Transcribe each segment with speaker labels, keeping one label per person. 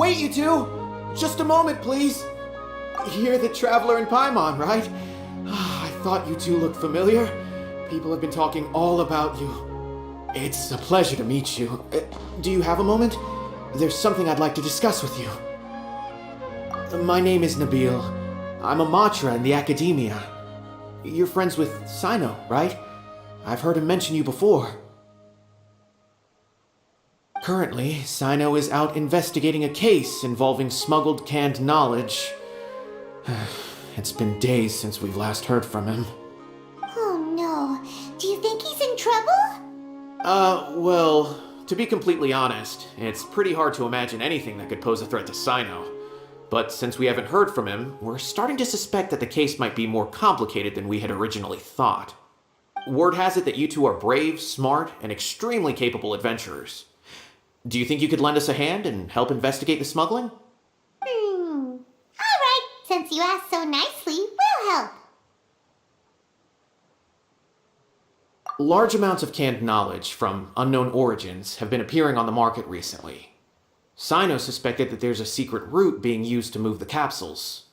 Speaker 1: Wait, you two! Just a moment, please. You're the traveler in Paimon, right? I thought you two looked familiar. People have been talking all about you. It's a pleasure to meet you. Do you have a moment? There's something I'd like to discuss with you. My name is Nabil. I'm a Matra in the Academia. You're friends with Sino, right? I've heard him mention you before. Currently, Sino is out investigating a case involving smuggled canned knowledge. It's been days since we've last heard from him.
Speaker 2: Oh no. Do you think he's in trouble?
Speaker 1: Well, to be completely honest, it's pretty hard to imagine anything that could pose a threat to Sino. But since we haven't heard from him, we're starting to suspect that the case might be more complicated than we had originally thought. Word has it that you two are brave, smart, and extremely capable adventurers. Do you think you could lend us a hand and help investigate the smuggling?
Speaker 2: Alright, since you asked so nicely, we'll help.
Speaker 1: Large amounts of canned knowledge from unknown origins have been appearing on the market recently. Sino suspected that there's a secret route being used to move the capsules.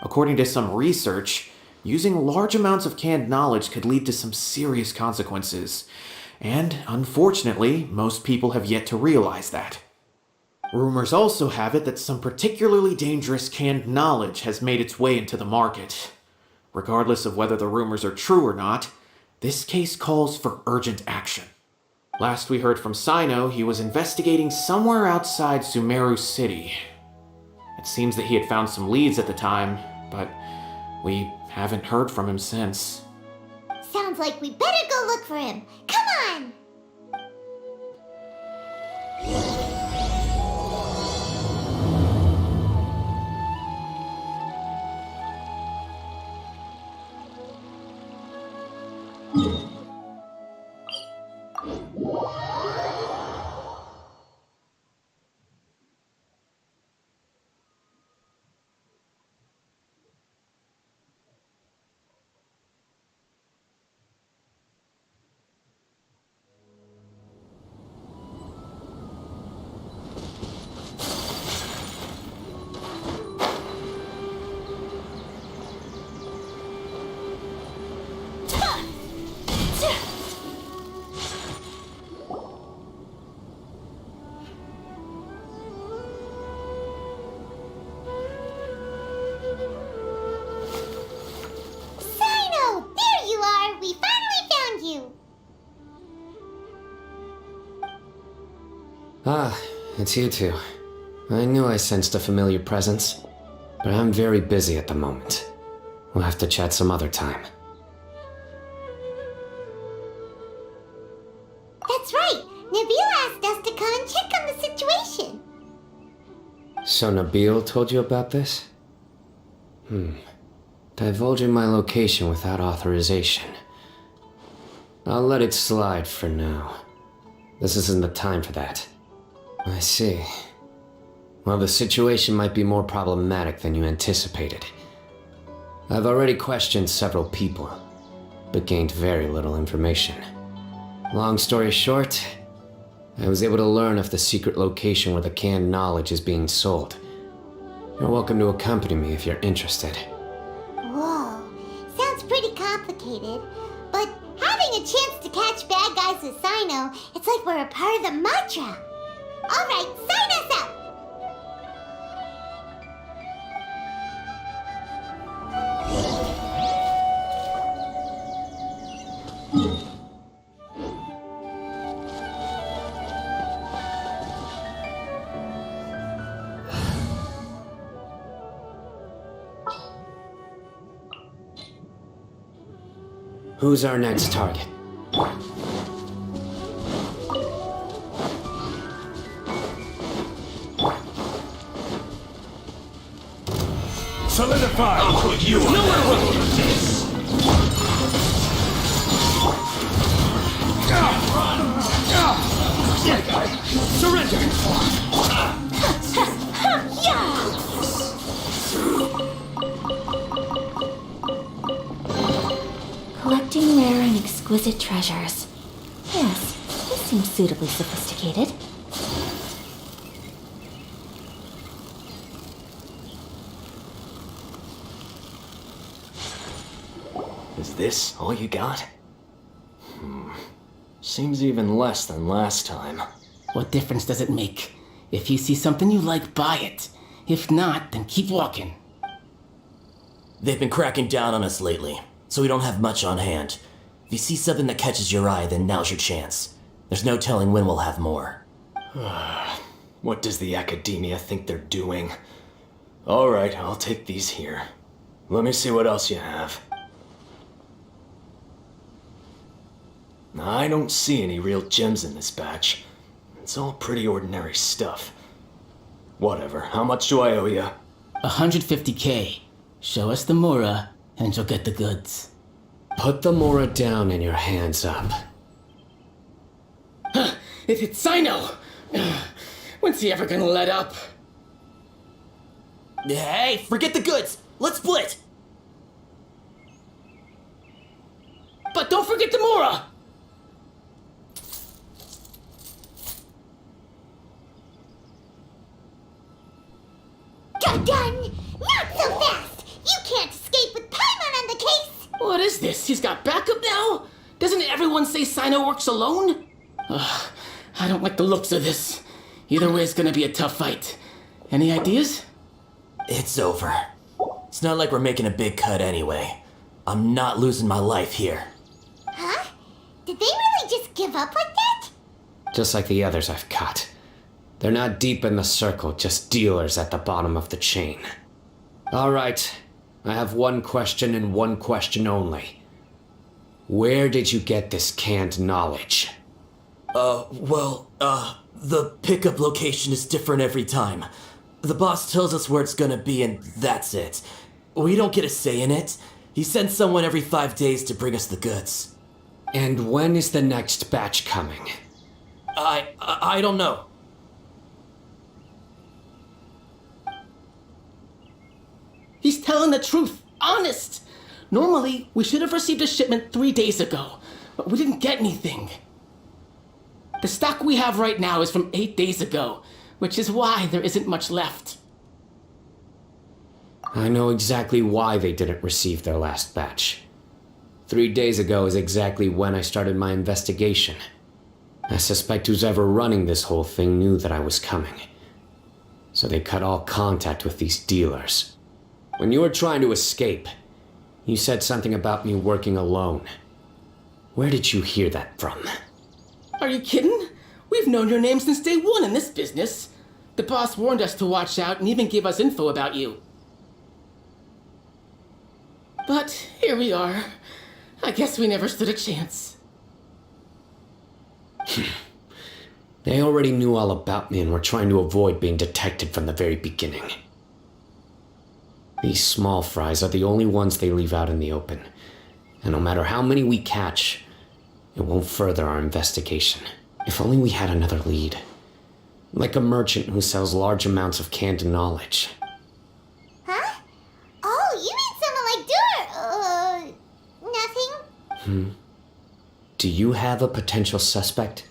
Speaker 1: According to some research, using large amounts of canned knowledge could lead to some serious consequences, and unfortunately, most people have yet to realize that. Rumors also have it that some particularly dangerous canned knowledge has made its way into the market. Regardless of whether the rumors are true or not, this case calls for urgent action. Last we heard from Sino, he was investigating somewhere outside Sumeru City. It seems that he had found some leads at the time, but we haven't heard from him since.
Speaker 2: Sounds like we better go look for him. Come on!
Speaker 3: Ah, it's you two. I knew I sensed a familiar presence, but I'm very busy at the moment. We'll have to chat some other time.
Speaker 2: That's right! Nabil asked us to come and check on the situation.
Speaker 3: So Nabil told you about this? Divulging my location without authorization. I'll let it slide for now. This isn't the time for that. I see. Well, the situation might be more problematic than you anticipated. I've already questioned several people, but gained very little information. Long story short, I was able to learn of the secret location where the canned knowledge is being sold. You're welcome to accompany me if you're interested.
Speaker 2: Whoa, sounds pretty complicated, but having a chance to catch bad guys with Sino, it's like we're a part of the mantra. Alright, sign us up!
Speaker 3: Who's our next target?
Speaker 4: Solidify! I'll put you on this! Surrender!
Speaker 5: Collecting rare and exquisite treasures. Yes, this seems suitably sophisticated.
Speaker 6: Is this all you got? Seems even less than last time.
Speaker 7: What difference does it make? If you see something you like, buy it. If not, then keep walking.
Speaker 8: They've been cracking down on us lately, so we don't have much on hand. If you see something that catches your eye, then now's your chance. There's no telling when we'll have more.
Speaker 6: What does the Academia think they're doing? Alright, I'll take these here. Let me see what else you have. I don't see any real gems in this batch. It's all pretty ordinary stuff. Whatever, how much do I owe you?
Speaker 7: 150K. Show us the Mora, and you'll get the goods.
Speaker 3: Put the Mora down and your hands up.
Speaker 7: It's Sino! When's he ever gonna let up?
Speaker 8: Hey, forget the goods! Let's split!
Speaker 7: But don't forget the Mora!
Speaker 2: Done! Not so fast! You can't escape with Paimon on the case!
Speaker 7: What is this? He's got backup now? Doesn't everyone say Sino works alone? I don't like the looks of this. Either way, it's gonna be a tough fight. Any ideas?
Speaker 8: It's over. It's not like we're making a big cut anyway. I'm not losing my life here.
Speaker 2: Huh? Did they really just give up like that?
Speaker 3: Just like the others I've cut. They're not deep in the circle, just dealers at the bottom of the chain. Alright, I have one question and one question only. Where did you get this canned knowledge?
Speaker 8: The pickup location is different every time. The boss tells us where it's gonna be and that's it. We don't get a say in it. He sends someone every 5 days to bring us the goods.
Speaker 3: And when is the next batch coming?
Speaker 8: I don't know.
Speaker 7: He's telling the truth. Honest. Normally, we should have received a shipment 3 days ago, but we didn't get anything. The stock we have right now is from 8 days ago, which is why there isn't much left.
Speaker 3: I know exactly why they didn't receive their last batch. 3 days ago is exactly when I started my investigation. I suspect who's ever running this whole thing knew that I was coming. So they cut all contact with these dealers. When you were trying to escape, you said something about me working alone. Where did you hear that from?
Speaker 7: Are you kidding? We've known your name since day one in this business. The boss warned us to watch out and even gave us info about you. But here we are. I guess we never stood a chance.
Speaker 3: They already knew all about me and were trying to avoid being detected from the very beginning. These small fries are the only ones they leave out in the open. And no matter how many we catch, it won't further our investigation. If only we had another lead. Like a merchant who sells large amounts of canned knowledge.
Speaker 2: Huh? Oh, you mean someone like nothing?
Speaker 3: Do you have a potential suspect?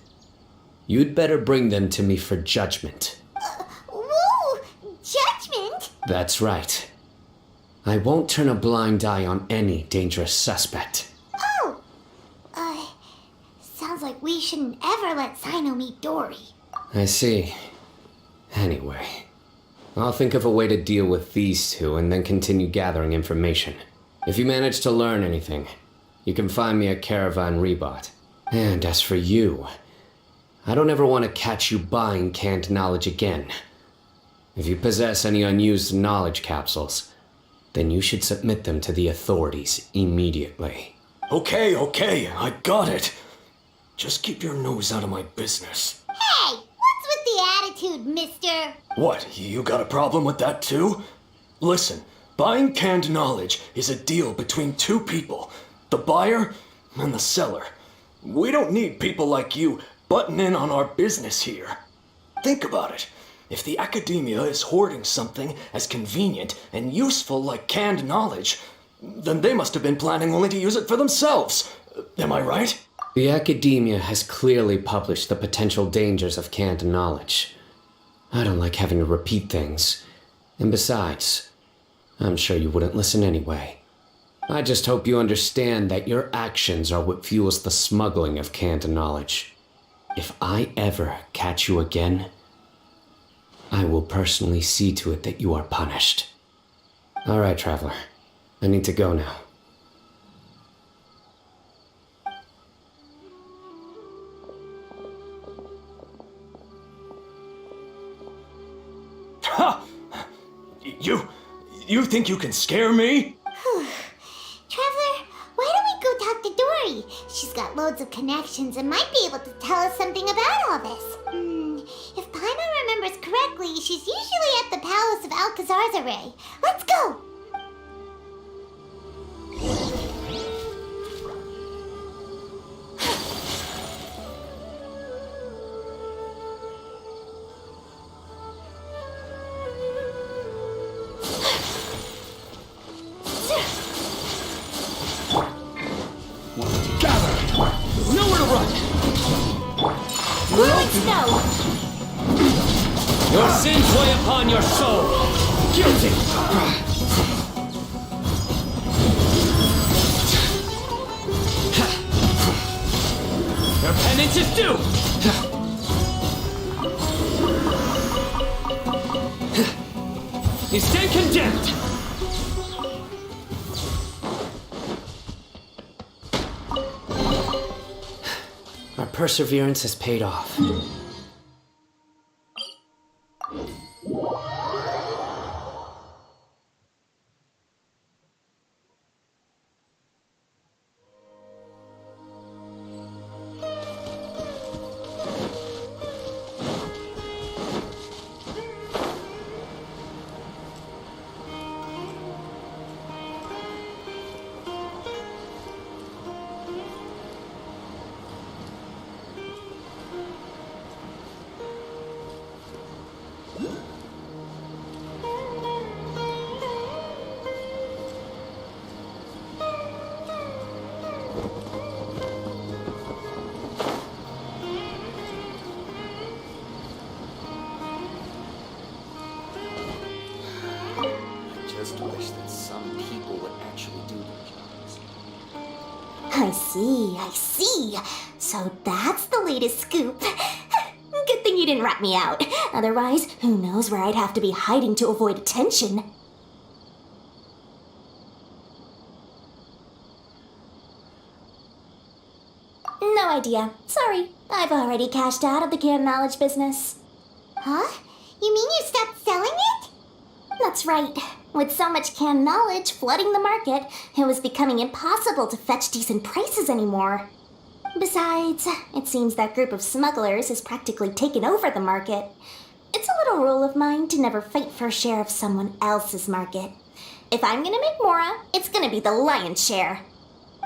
Speaker 3: You'd better bring them to me for judgment.
Speaker 2: Whoa! Judgment?
Speaker 3: That's right. I won't turn a blind eye on any dangerous suspect.
Speaker 2: Oh! Sounds like we shouldn't ever let Sino meet Dory.
Speaker 3: I see. Anyway, I'll think of a way to deal with these two and then continue gathering information. If you manage to learn anything, you can find me at Caravan Rebot. And as for you, I don't ever want to catch you buying canned knowledge again. If you possess any unused knowledge capsules, then you should submit them to the authorities immediately.
Speaker 6: Okay, I got it. Just keep your nose out of my business.
Speaker 2: Hey! What's with the attitude, mister?
Speaker 6: What, you got a problem with that too? Listen, buying canned knowledge is a deal between two people, the buyer and the seller. We don't need people like you butting in on our business here. Think about it. If the Academia is hoarding something as convenient and useful like canned knowledge, then they must have been planning only to use it for themselves. Am I right?
Speaker 3: The Academia has clearly published the potential dangers of canned knowledge. I don't like having to repeat things. And besides, I'm sure you wouldn't listen anyway. I just hope you understand that your actions are what fuels the smuggling of canned knowledge. If I ever catch you again, I will personally see to it that you are punished. All right, Traveler. I need to go now.
Speaker 6: Ha! You think you can scare me?
Speaker 2: Traveler, why don't we go talk to Dory? She's got loads of connections and might be able to tell us something about all this. If Paimon remembers correctly, she's usually at the palace of Alcazar's array. Let's go!
Speaker 7: Nowhere to run!
Speaker 5: Whirling snow!
Speaker 3: Your sins weigh upon your soul!
Speaker 7: Guilty!
Speaker 3: Your penance is due! You stand condemned! Our perseverance has paid off.
Speaker 1: Just wish that some people would actually do their jobs.
Speaker 5: I see. So that's the latest scoop. Good thing you didn't rat me out. Otherwise, who knows where I'd have to be hiding to avoid attention. No idea. Sorry. I've already cashed out of the canned knowledge business.
Speaker 2: Huh? You mean you stopped selling it?
Speaker 5: That's right. With so much canned knowledge flooding the market, it was becoming impossible to fetch decent prices anymore. Besides, it seems that group of smugglers has practically taken over the market. It's a little rule of mine to never fight for a share of someone else's market. If I'm gonna make Mora, it's gonna be the lion's share.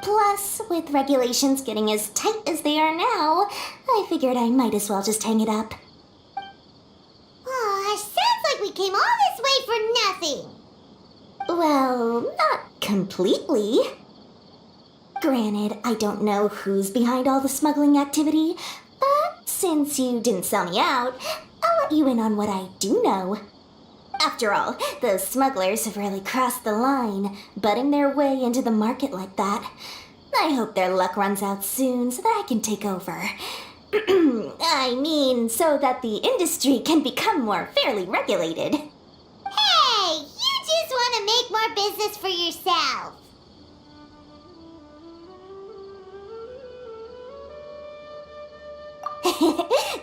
Speaker 5: Plus, with regulations getting as tight as they are now, I figured I might as well just hang it up.
Speaker 2: Oh, sounds like we came all this way for nothing.
Speaker 5: Well, not completely. Granted, I don't know who's behind all the smuggling activity, but since you didn't sell me out, I'll let you in on what I do know. After all, those smugglers have really crossed the line, butting their way into the market like that. I hope their luck runs out soon so that I can take over. I mean, so that the industry can become more fairly regulated.
Speaker 2: Hey, you just want to make more business for yourself.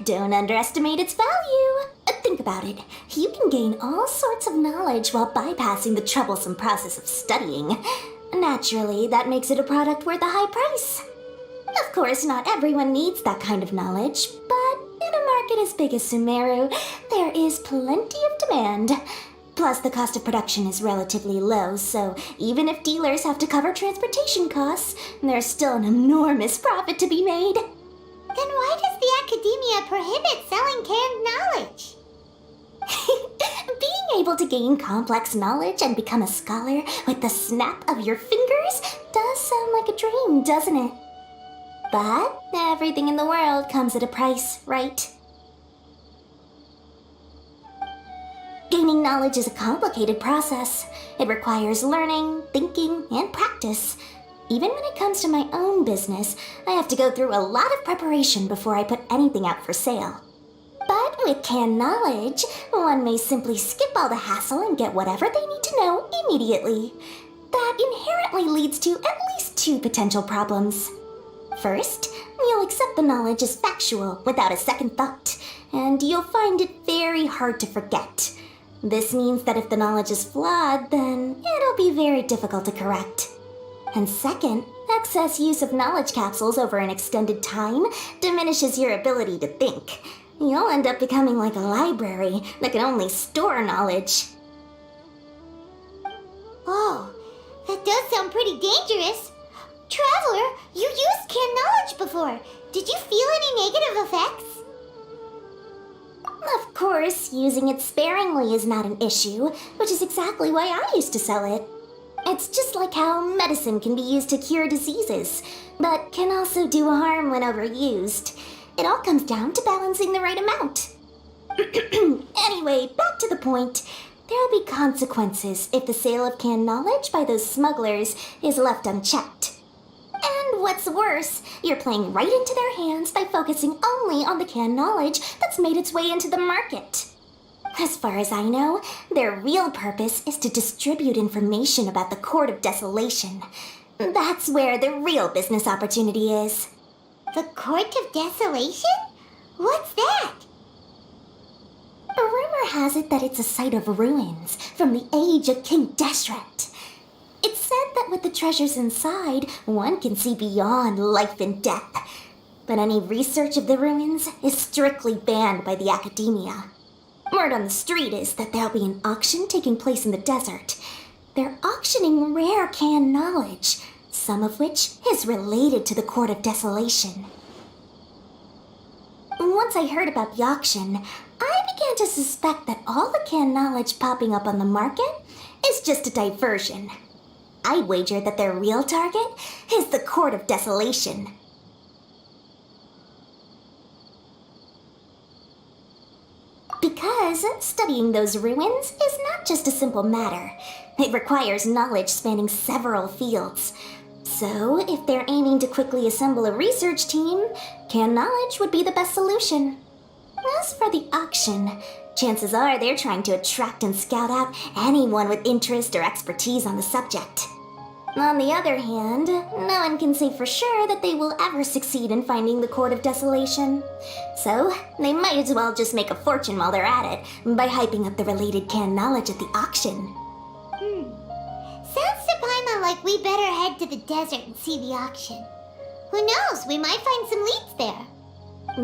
Speaker 5: Don't underestimate its value. Think about it. You can gain all sorts of knowledge while bypassing the troublesome process of studying. Naturally, that makes it a product worth a high price. Of course, not everyone needs that kind of knowledge, but in a market as big as Sumeru, there is plenty of demand. Plus, the cost of production is relatively low, so even if dealers have to cover transportation costs, there's still an enormous profit to be made.
Speaker 2: Then why does the academia prohibit selling canned knowledge?
Speaker 5: Being able to gain complex knowledge and become a scholar with the snap of your fingers does sound like a dream, doesn't it? But everything in the world comes at a price, right? Gaining knowledge is a complicated process. It requires learning, thinking, and practice. Even when it comes to my own business, I have to go through a lot of preparation before I put anything out for sale. But with canned knowledge, one may simply skip all the hassle and get whatever they need to know immediately. That inherently leads to at least two potential problems. First, you'll accept the knowledge as factual without a second thought, and you'll find it very hard to forget. This means that if the knowledge is flawed, then it'll be very difficult to correct. And second, excess use of knowledge capsules over an extended time diminishes your ability to think. You'll end up becoming like a library that can only store knowledge.
Speaker 2: Oh, that does sound pretty dangerous. Traveler, you used canned knowledge before. Did you feel any negative effects?
Speaker 5: Of course, using it sparingly is not an issue, which is exactly why I used to sell it. It's just like how medicine can be used to cure diseases, but can also do harm when overused. It all comes down to balancing the right amount. Anyway, back to the point. There'll be consequences if the sale of canned knowledge by those smugglers is left unchecked. And what's worse, you're playing right into their hands by focusing only on the canned knowledge that's made its way into the market. As far as I know, their real purpose is to distribute information about the Court of Desolation. That's where the real business opportunity is.
Speaker 2: The Court of Desolation? What's that?
Speaker 5: A rumor has it that it's a site of ruins from the age of King Deshret. It's said that with the treasures inside, one can see beyond life and death. But any research of the ruins is strictly banned by the academia. Word on the street is that there'll be an auction taking place in the desert. They're auctioning rare canned knowledge, some of which is related to the Court of Desolation. Once I heard about the auction, I began to suspect that all the canned knowledge popping up on the market is just a diversion. I'd wager that their real target is the Court of Desolation. Because studying those ruins is not just a simple matter. It requires knowledge spanning several fields. So, if they're aiming to quickly assemble a research team, canned knowledge would be the best solution. As for the auction, chances are they're trying to attract and scout out anyone with interest or expertise on the subject. On the other hand, no one can say for sure that they will ever succeed in finding the Court of Desolation. So, they might as well just make a fortune while they're at it by hyping up the related canned knowledge at the auction.
Speaker 2: Sounds to Paimon like we better head to the desert and see the auction. Who knows, we might find some leads there.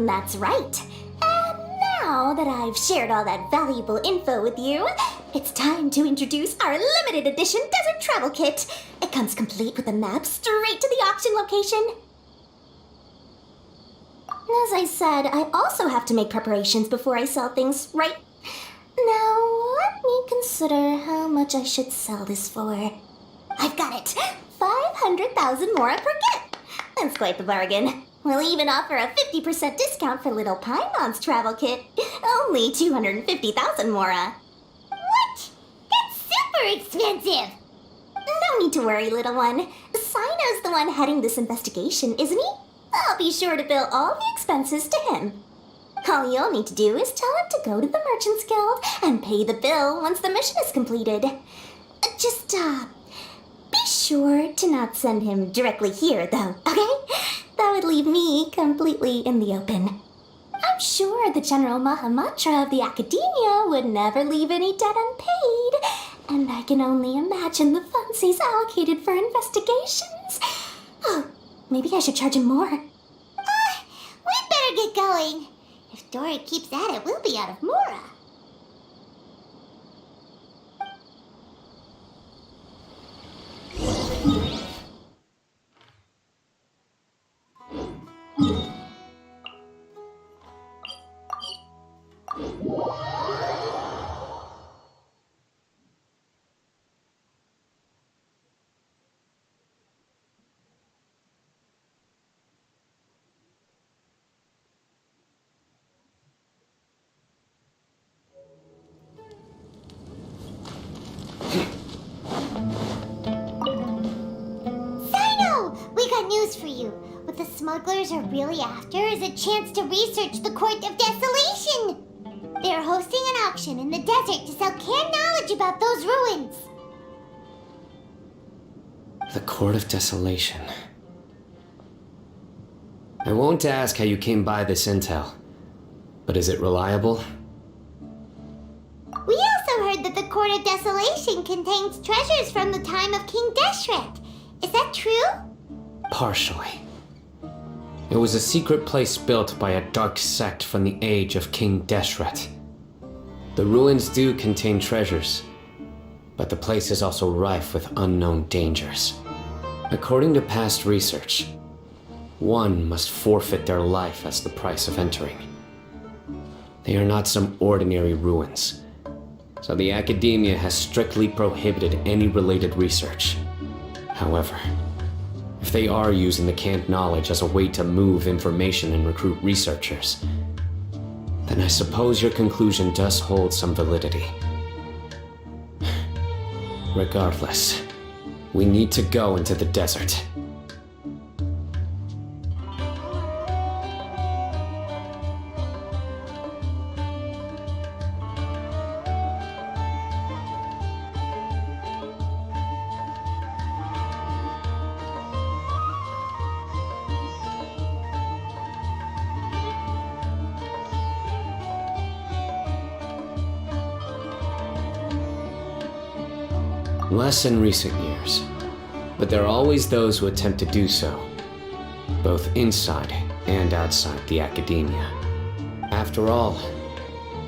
Speaker 5: That's right. And now that I've shared all that valuable info with you, it's time to introduce our limited edition desert travel kit. It comes complete with a map straight to the auction location. As I said, I also have to make preparations before I sell things, right? Now, let me consider how much I should sell this for. I've got it! 500,000 mora per kit! That's quite the bargain. We'll even offer a 50% discount for little Paimon's travel kit. Only 250,000 mora.
Speaker 2: What? That's super expensive!
Speaker 5: No need to worry, little one. Sino's the one heading this investigation, isn't he? I'll be sure to bill all the expenses to him. All you'll need to do is tell him to go to the Merchants Guild and pay the bill once the mission is completed. Just, be sure to not send him directly here, though, okay? That would leave me completely in the open. I'm sure the General Mahamatra of the Academia would never leave any debt unpaid, and I can only imagine the funds he's allocated for investigations. Oh, maybe I should charge him more.
Speaker 2: We'd better get going. If Dora keeps at it, we'll be out of mora. we got news for you. What the smugglers are really after is a chance to research the Court of Desolation. They're hosting an auction in the desert to sell canned knowledge about those ruins.
Speaker 3: The Court of Desolation. I won't ask how you came by this intel, but is it reliable?
Speaker 2: We also heard that the Court of Desolation contains treasures from the time of King Deshret. Is that true?
Speaker 3: Partially. It was a secret place built by a dark sect from the age of King Deshret. The ruins do contain treasures, but the place is also rife with unknown dangers. According to past research, one must forfeit their life as the price of entering. They are not some ordinary ruins, so the academia has strictly prohibited any related research. However, if they are using the canned knowledge as a way to move information and recruit researchers, then I suppose your conclusion does hold some validity. Regardless, we need to go into the desert. Less in recent years, but there are always those who attempt to do so, both inside and outside the academia. After all,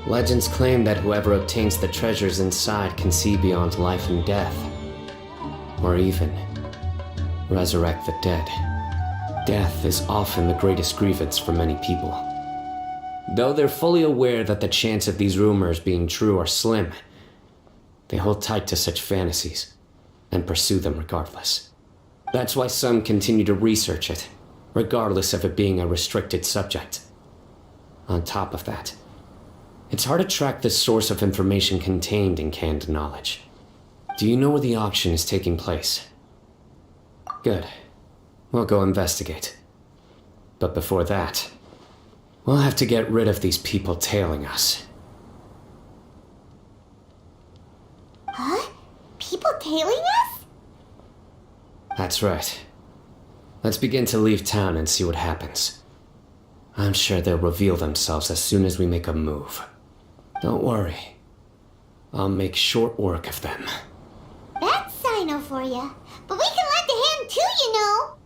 Speaker 3: legends claim that whoever obtains the treasures inside can see beyond life and death, or even resurrect the dead. Death is often the greatest grievance for many people. Though they're fully aware that the chance of these rumors being true are slim, they hold tight to such fantasies and pursue them regardless. That's why some continue to research it, regardless of it being a restricted subject. On top of that, it's hard to track the source of information contained in canned knowledge. Do you know where the auction is taking place? Good. We'll go investigate. But before that, we'll have to get rid of these people tailing us.
Speaker 2: Huh? People tailing us?
Speaker 3: That's right. Let's begin to leave town and see what happens. I'm sure they'll reveal themselves as soon as we make a move. Don't worry. I'll make short work of them.
Speaker 2: That's Sino for ya. But we can lend a hand too, you know.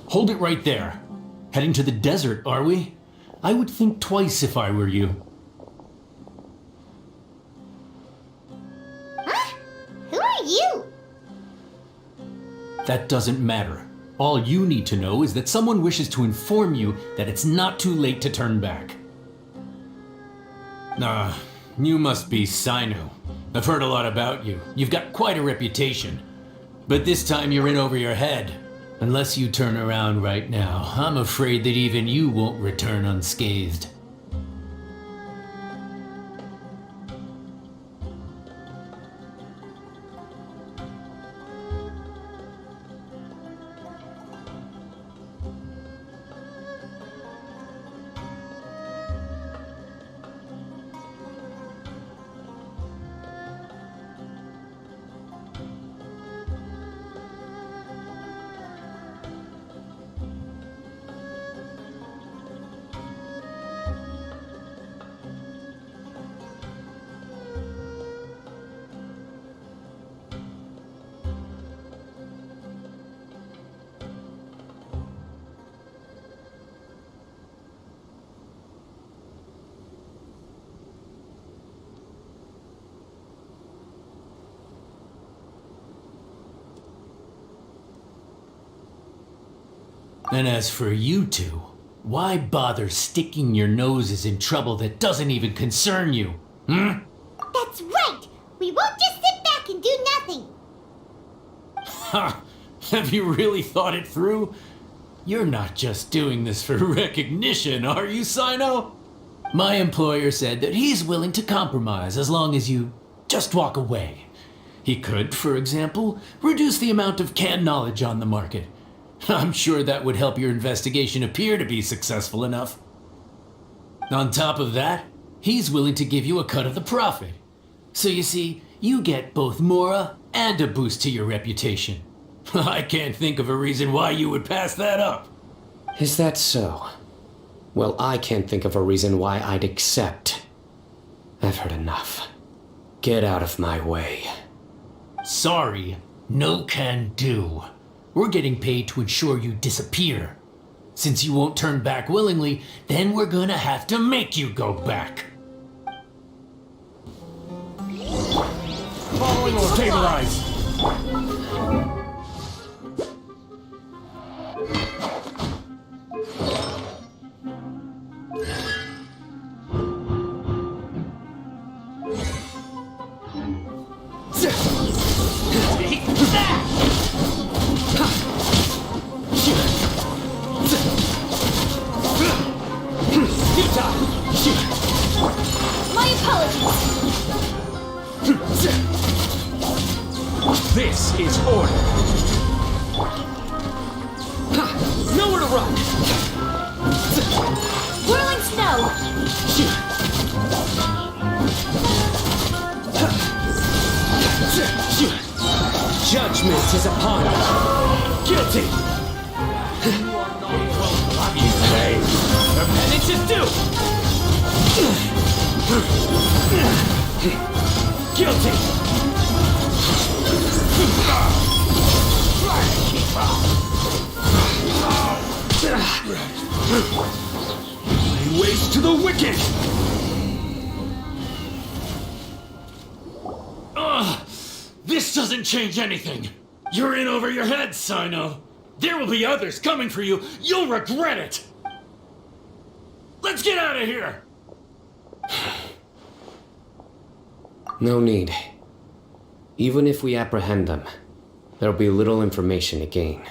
Speaker 4: Hold it right there. Heading to the desert, are we? I would think twice if I were you.
Speaker 2: Huh? Who are you?
Speaker 4: That doesn't matter. All you need to know is that someone wishes to inform you that it's not too late to turn back. You must be Sino. I've heard a lot about you. You've got quite a reputation. But this time you're in over your head. Unless you turn around right now, I'm afraid that even you won't return unscathed. And as for you two, why bother sticking your noses in trouble that doesn't even concern you? Hmm?
Speaker 2: That's right! We won't just sit back and do nothing!
Speaker 4: Ha! Have you really thought it through? You're not just doing this for recognition, are you, Sino? My employer said that he's willing to compromise as long as you just walk away. He could, for example, reduce the amount of canned knowledge on the market. I'm sure that would help your investigation appear to be successful enough. On top of that, he's willing to give you a cut of the profit. So you see, you get both Mora and a boost to your reputation. I can't think of a reason why you would pass that up.
Speaker 3: Is that so? Well, I can't think of a reason why I'd accept. I've heard enough. Get out of my way.
Speaker 4: Sorry, no can do. We're getting paid to ensure you disappear. Since you won't turn back willingly, then we're gonna have to make you go back.
Speaker 6: Following will stabilize.
Speaker 5: My apologies.
Speaker 6: This is order. Nowhere to run.
Speaker 5: Whirling snow.
Speaker 6: Judgment is upon us. Guilty. You say our penance is due. Guilty. Lay waste to the wicked.
Speaker 4: This doesn't change anything. You're in over your head, Sino. There will be others coming for you. You'll regret it. Let's get out of here.
Speaker 3: No need. Even if we apprehend them, there'll be little information to gain.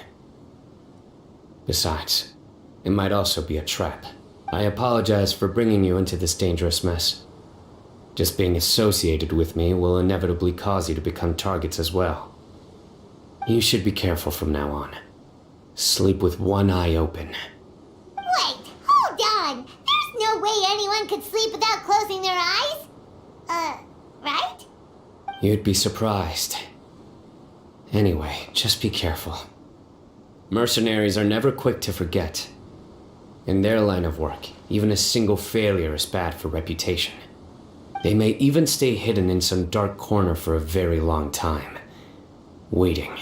Speaker 3: Besides, it might also be a trap. I apologize for bringing you into this dangerous mess. Just being associated with me will inevitably cause you to become targets as well. You should be careful from now on. Sleep with one eye open.
Speaker 2: Wait, hold on! There's no way anyone could sleep without closing their eyes? Right?
Speaker 3: You'd be surprised. Anyway, just be careful. Mercenaries are never quick to forget. In their line of work, even a single failure is bad for reputation. They may even stay hidden in some dark corner for a very long time, waiting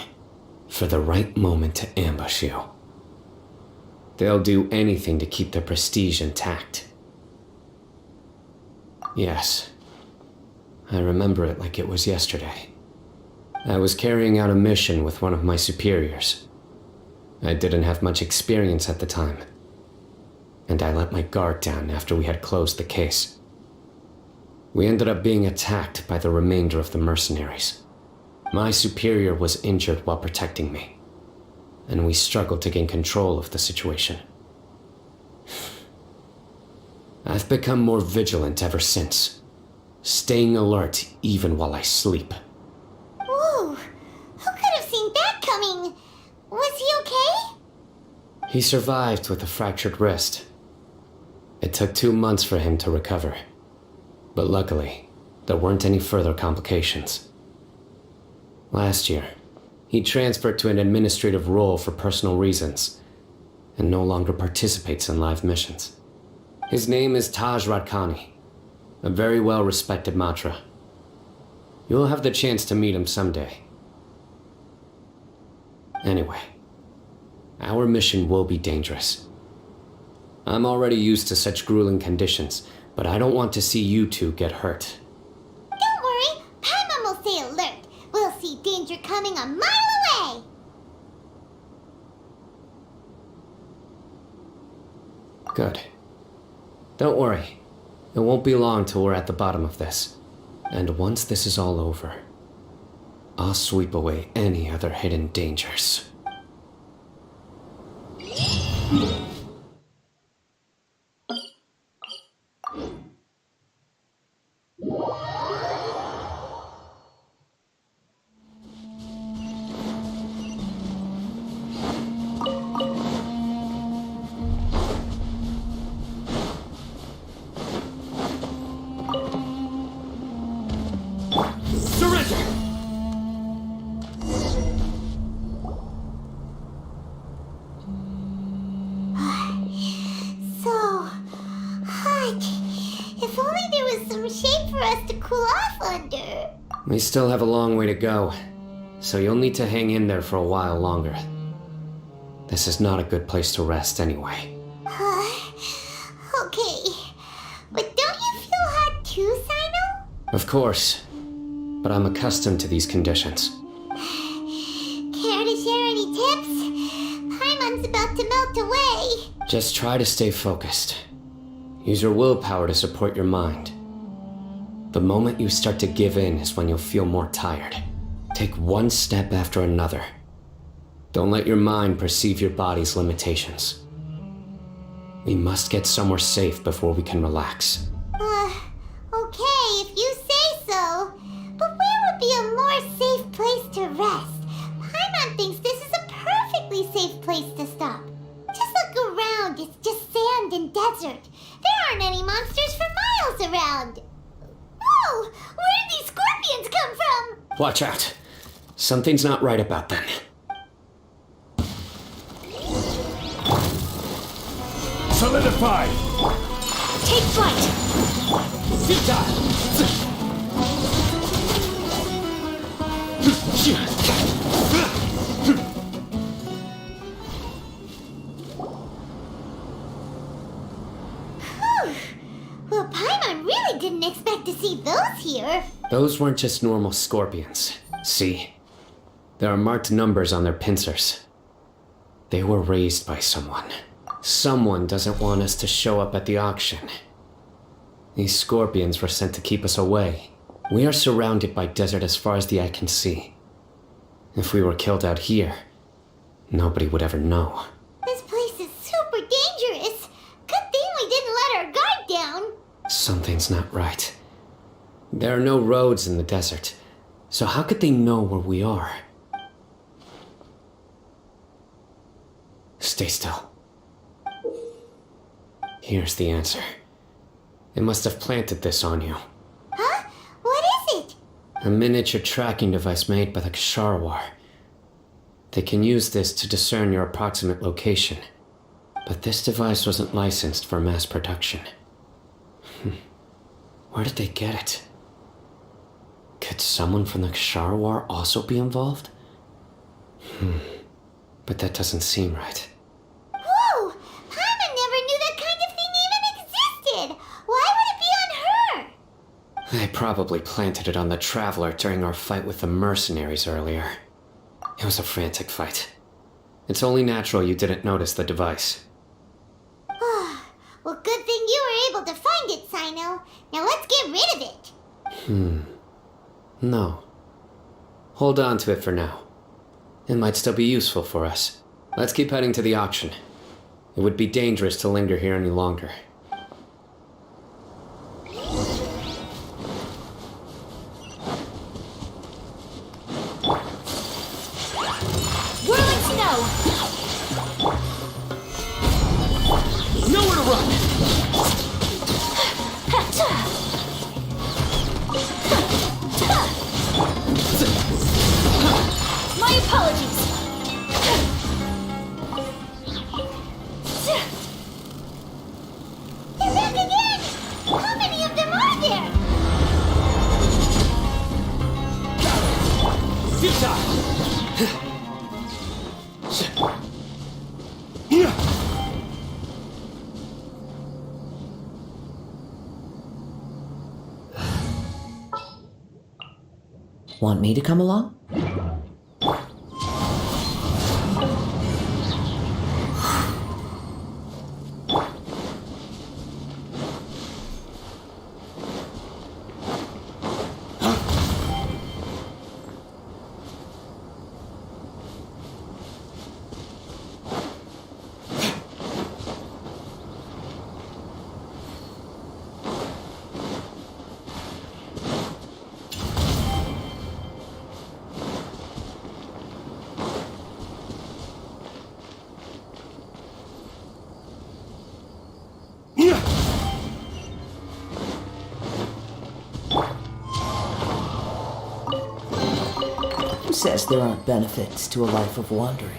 Speaker 3: for the right moment to ambush you. They'll do anything to keep their prestige intact. Yes, I remember it like it was yesterday. I was carrying out a mission with one of my superiors. I didn't have much experience at the time, and I let my guard down after we had closed the case. We ended up being attacked by the remainder of the mercenaries. My superior was injured while protecting me, and we struggled to gain control of the situation. I've become more vigilant ever since, staying alert even while I sleep.
Speaker 2: Whoa! Who could have seen that coming? Was he okay?
Speaker 3: He survived with a fractured wrist. It took 2 months for him to recover. But luckily, there weren't any further complications. Last year, he transferred to an administrative role for personal reasons, and no longer participates in live missions. His name is Taj Radkani, a very well-respected Matra. You'll have the chance to meet him someday. Anyway, our mission will be dangerous. I'm already used to such grueling conditions, but I don't want to see you two get hurt.
Speaker 2: Don't worry, Paimon will stay alert. We'll see danger coming a mile away.
Speaker 3: Good. Don't worry. It won't be long till we're at the bottom of this. And once this is all over, I'll sweep away any other hidden dangers.
Speaker 2: So hot. If only there was some shade for us to cool off under.
Speaker 3: We still have a long way to go, so you'll need to hang in there for a while longer. This is not a good place to rest anyway.
Speaker 2: Okay. But don't you feel hot too, Sino?
Speaker 3: Of course, but I'm accustomed to these conditions.
Speaker 2: Care to share any tips? Paimon's about to melt away.
Speaker 3: Just try to stay focused. Use your willpower to support your mind. The moment you start to give in is when you'll feel more tired. Take one step after another. Don't let your mind perceive your body's limitations. We must get somewhere safe before we can relax.
Speaker 2: Okay, if you say so. But where would be a more safe place to rest? Paimon thinks this is a perfectly safe place to stop. Just look around, it's just sand and desert. There aren't any monsters for miles around. Whoa! Where did these scorpions come from?
Speaker 3: Watch out. Something's not right about them.
Speaker 9: Solidify!
Speaker 5: Take flight!
Speaker 2: Well, Paimon really didn't expect to see those here.
Speaker 3: Those weren't just normal scorpions. See? There are marked numbers on their pincers. They were raised by someone. Someone doesn't want us to show up at the auction. These scorpions were sent to keep us away. We are surrounded by desert as far as the eye can see. If we were killed out here, nobody would ever know.
Speaker 2: This place is super dangerous. Good thing we didn't let our guard down.
Speaker 3: Something's not right. There are no roads in the desert, so how could they know where we are? Stay still. Here's the answer. They must have planted this on you.
Speaker 2: Huh? What is it?
Speaker 3: A miniature tracking device made by the Ksharawar. They can use this to discern your approximate location. But this device wasn't licensed for mass production. Where did they get it? Could someone from the Ksharawar also be involved? But that doesn't seem right.
Speaker 2: Whoa! Paimon never knew that kind of thing even existed. Why would it be on her?
Speaker 3: They probably planted it on the Traveler during our fight with the mercenaries earlier. It was a frantic fight. It's only natural you didn't notice the device.
Speaker 2: Well, good thing you were able to find it, Sino. Now let's get rid of it.
Speaker 3: No. Hold on to it for now. It might still be useful for us. Let's keep heading to the auction. It would be dangerous to linger here any longer.
Speaker 5: Whirling snow!
Speaker 7: Nowhere to run!
Speaker 5: My apologies!
Speaker 2: They're back again! How many of them are there?
Speaker 10: Want me to come along? says there aren't benefits to a life of wandering?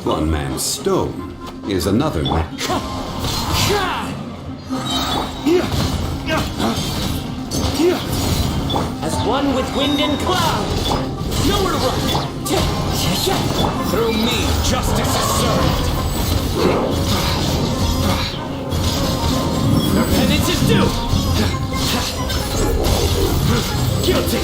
Speaker 11: One man's stone is another man.
Speaker 10: As one with wind and cloud! Nowhere to run!
Speaker 12: Through me, justice is served.
Speaker 8: Their penance is due! Guilty!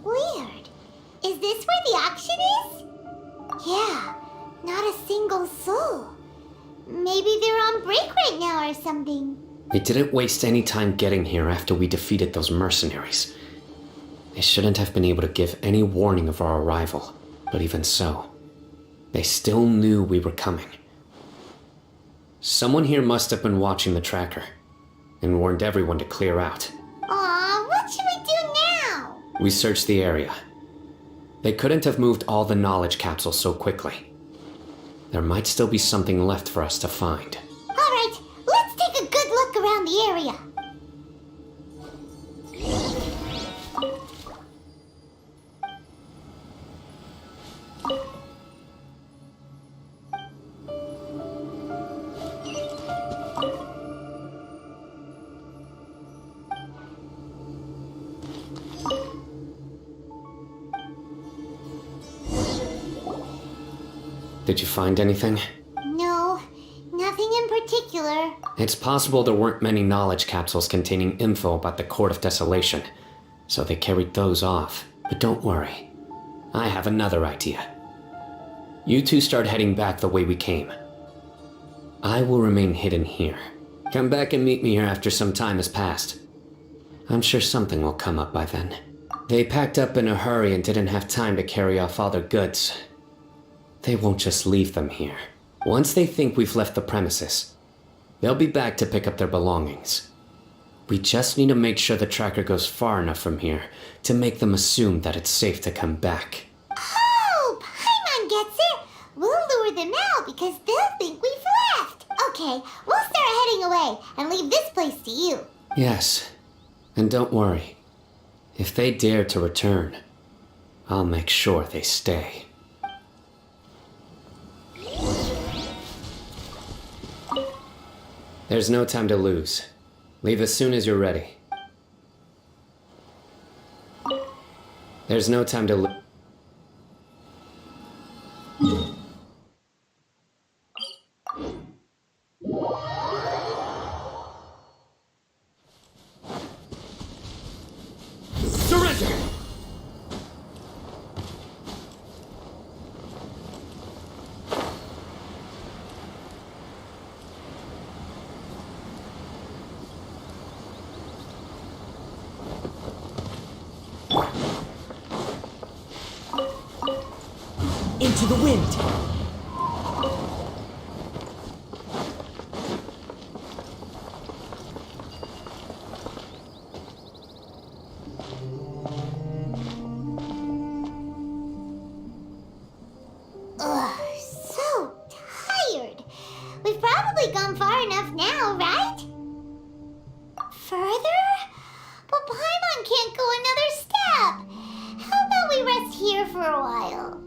Speaker 2: Weird. Is this where the auction is? Yeah, not a single soul. Maybe they're on break right now or something.
Speaker 3: We didn't waste any time getting here after we defeated those mercenaries. They shouldn't have been able to give any warning of our arrival, but even so, they still knew we were coming. Someone here must have been watching the tracker and warned everyone to clear out.
Speaker 2: Aw, what should we do now?
Speaker 3: We searched the area. They couldn't have moved all the knowledge capsules so quickly. There might still be something left for us to find.
Speaker 2: Alright, let's take a good look around the area.
Speaker 3: Did you find anything?
Speaker 2: No, nothing in particular.
Speaker 3: It's possible there weren't many knowledge capsules containing info about the Court of Desolation, so they carried those off. But don't worry, I have another idea. You two start heading back the way we came. I will remain hidden here. Come back and meet me here after some time has passed. I'm sure something will come up by then. They packed up in a hurry and didn't have time to carry off all their goods. They won't just leave them here. Once they think we've left the premises, they'll be back to pick up their belongings. We just need to make sure the tracker goes far enough from here to make them assume that it's safe to come back.
Speaker 2: Oh, Paimon gets it. We'll lure them out because they'll think we've left. Okay, we'll start heading away and leave this place to you.
Speaker 3: Yes, and don't worry. If they dare to return, I'll make sure they stay. There's no time to lose. Leave as soon as you're ready. There's no time to lose.
Speaker 8: Surrender! Into the wind!
Speaker 2: Ugh, so tired. We've probably gone far enough now, right? Further? But Paimon can't go another step. How about we rest here for a while?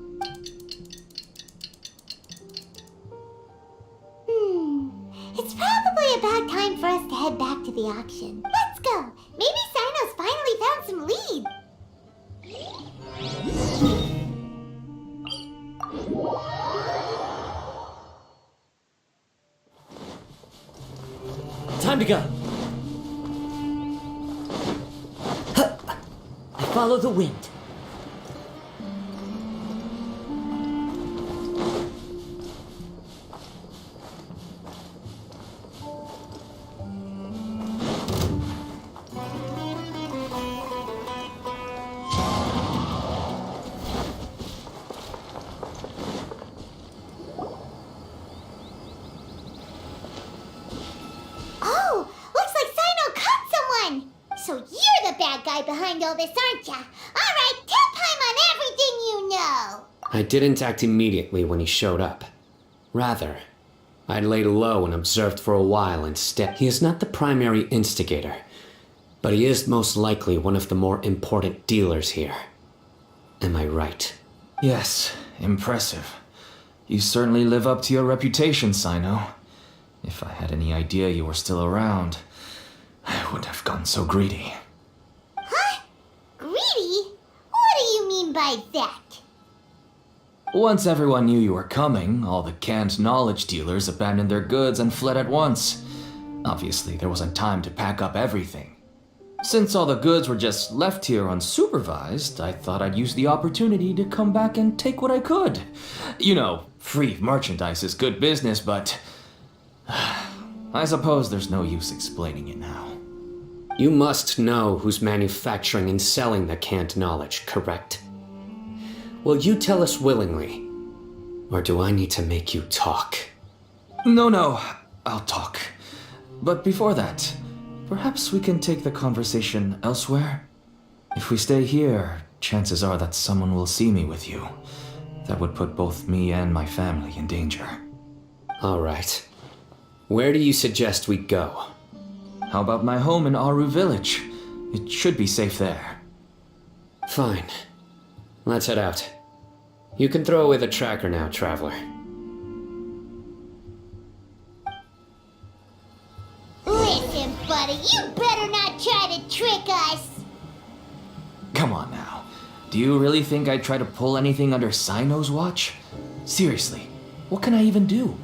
Speaker 2: It's probably about time for us to head back to the auction. Let's go. Maybe Sino's finally found some lead.
Speaker 8: Time to go! I follow the wind.
Speaker 2: guy behind all this, aren't ya? Alright, tell Paimon everything you know!
Speaker 3: I didn't act immediately when he showed up. Rather, I laid low and observed for a while instead. He is not the primary instigator, but he is most likely one of the more important dealers here. Am I right?
Speaker 13: Yes, impressive. You certainly live up to your reputation, Sino. If I had any idea you were still around, I wouldn't have gone so greedy.
Speaker 2: Huh? Greedy? What do you mean by that?
Speaker 13: Once everyone knew you were coming, all the canned knowledge dealers abandoned their goods and fled at once. Obviously, there wasn't time to pack up everything. Since all the goods were just left here unsupervised, I thought I'd use the opportunity to come back and take what I could. You know, free merchandise is good business, but I suppose there's no use explaining it now.
Speaker 3: You must know who's manufacturing and selling the canned knowledge, correct? Will you tell us willingly, or do I need to make you talk?
Speaker 13: No, I'll talk. But before that, perhaps we can take the conversation elsewhere? If we stay here, chances are that someone will see me with you. That would put both me and my family in danger.
Speaker 3: All right. Where do you suggest we go?
Speaker 13: How about my home in Aru village? It should be safe there.
Speaker 3: Fine. Let's head out. You can throw away the tracker now, traveler.
Speaker 2: Listen, buddy, you better not try to trick us!
Speaker 13: Come on now. Do you really think I'd try to pull anything under Sino's watch? Seriously, what can I even do?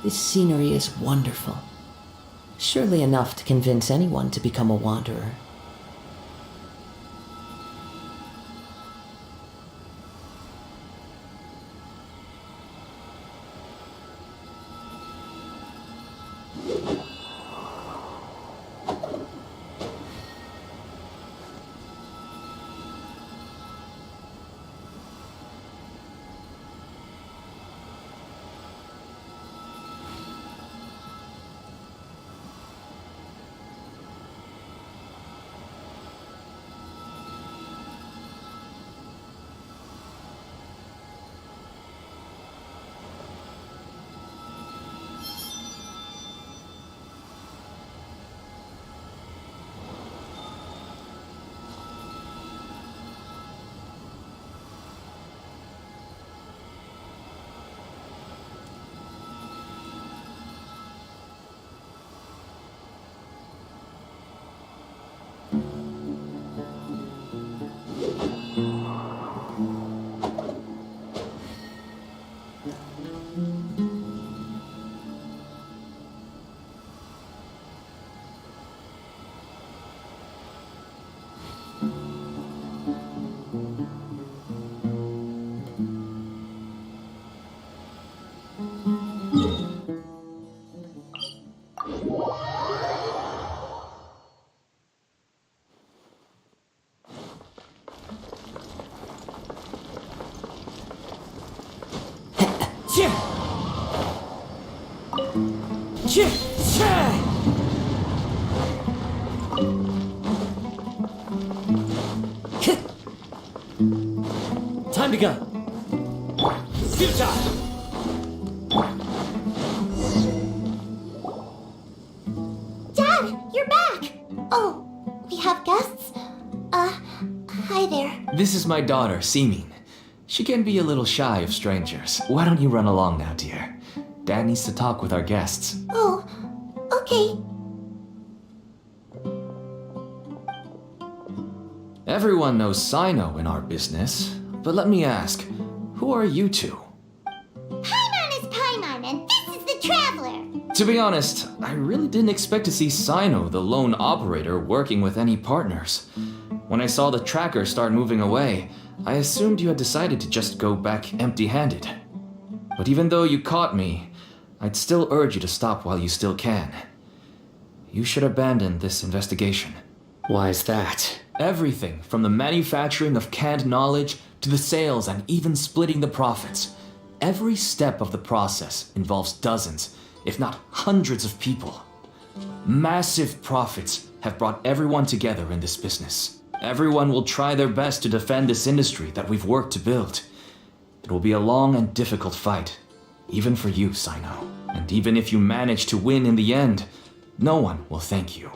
Speaker 14: This scenery is wonderful. Surely enough to convince anyone to become a wanderer.
Speaker 8: Time to go. Futile.
Speaker 2: Dad, you're back! Oh, we have guests? Hi there.
Speaker 13: This is my daughter, Seeming. She can be a little shy of strangers. Why don't you run along now, dear? Dad needs to talk with our guests.
Speaker 2: Oh, okay.
Speaker 13: Everyone knows Sino in our business, but let me ask, who are you two?
Speaker 2: Paimon is Paimon, and this is the Traveler.
Speaker 13: To be honest, I really didn't expect to see Sino, the lone operator, working with any partners. When I saw the tracker start moving away, I assumed you had decided to just go back empty-handed. But even though you caught me, I'd still urge you to stop while you still can. You should abandon this investigation.
Speaker 3: Why is that?
Speaker 13: Everything from the manufacturing of canned knowledge to the sales and even splitting the profits. Every step of the process involves dozens, if not hundreds of people. Massive profits have brought everyone together in this business. Everyone will try their best to defend this industry that we've worked to build. It will be a long and difficult fight, even for you, Sino. And even if you manage to win in the end, no one will thank you.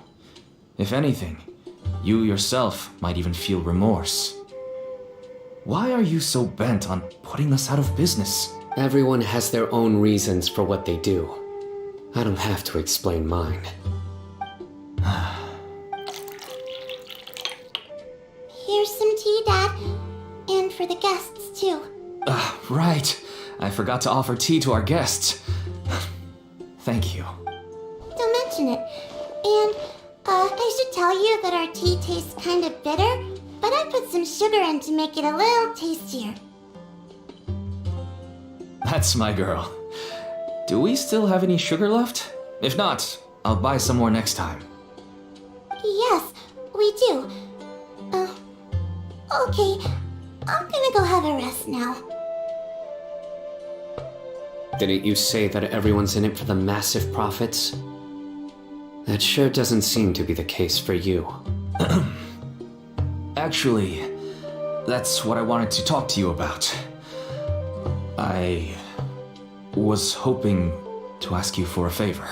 Speaker 13: If anything, you yourself might even feel remorse. Why are you so bent on putting us out of business?
Speaker 3: Everyone has their own reasons for what they do. I don't have to explain mine.
Speaker 2: Here's some tea, Dad. And for the guests, too.
Speaker 13: Right. I forgot to offer tea to our guests. Thank you.
Speaker 2: Don't mention it. And, I should tell you that our tea tastes kind of bitter, but I put some sugar in to make it a little tastier.
Speaker 13: That's my girl. Do we still have any sugar left? If not, I'll buy some more next time.
Speaker 2: Yes, we do. Okay. I'm gonna go have a rest now.
Speaker 3: Didn't you say that everyone's in it for the massive profits? That sure doesn't seem to be the case for you.
Speaker 13: Actually, that's what I wanted to talk to you about. I was hoping to ask you for a favor.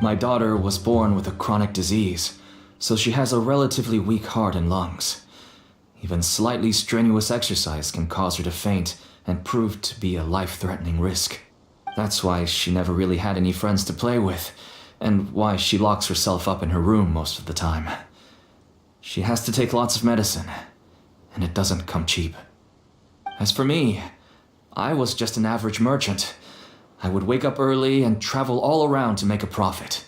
Speaker 13: My daughter was born with a chronic disease, so she has a relatively weak heart and lungs. Even slightly strenuous exercise can cause her to faint and prove to be a life-threatening risk. That's why she never really had any friends to play with, and why she locks herself up in her room most of the time. She has to take lots of medicine, and it doesn't come cheap. As for me, I was just an average merchant. I would wake up early and travel all around to make a profit.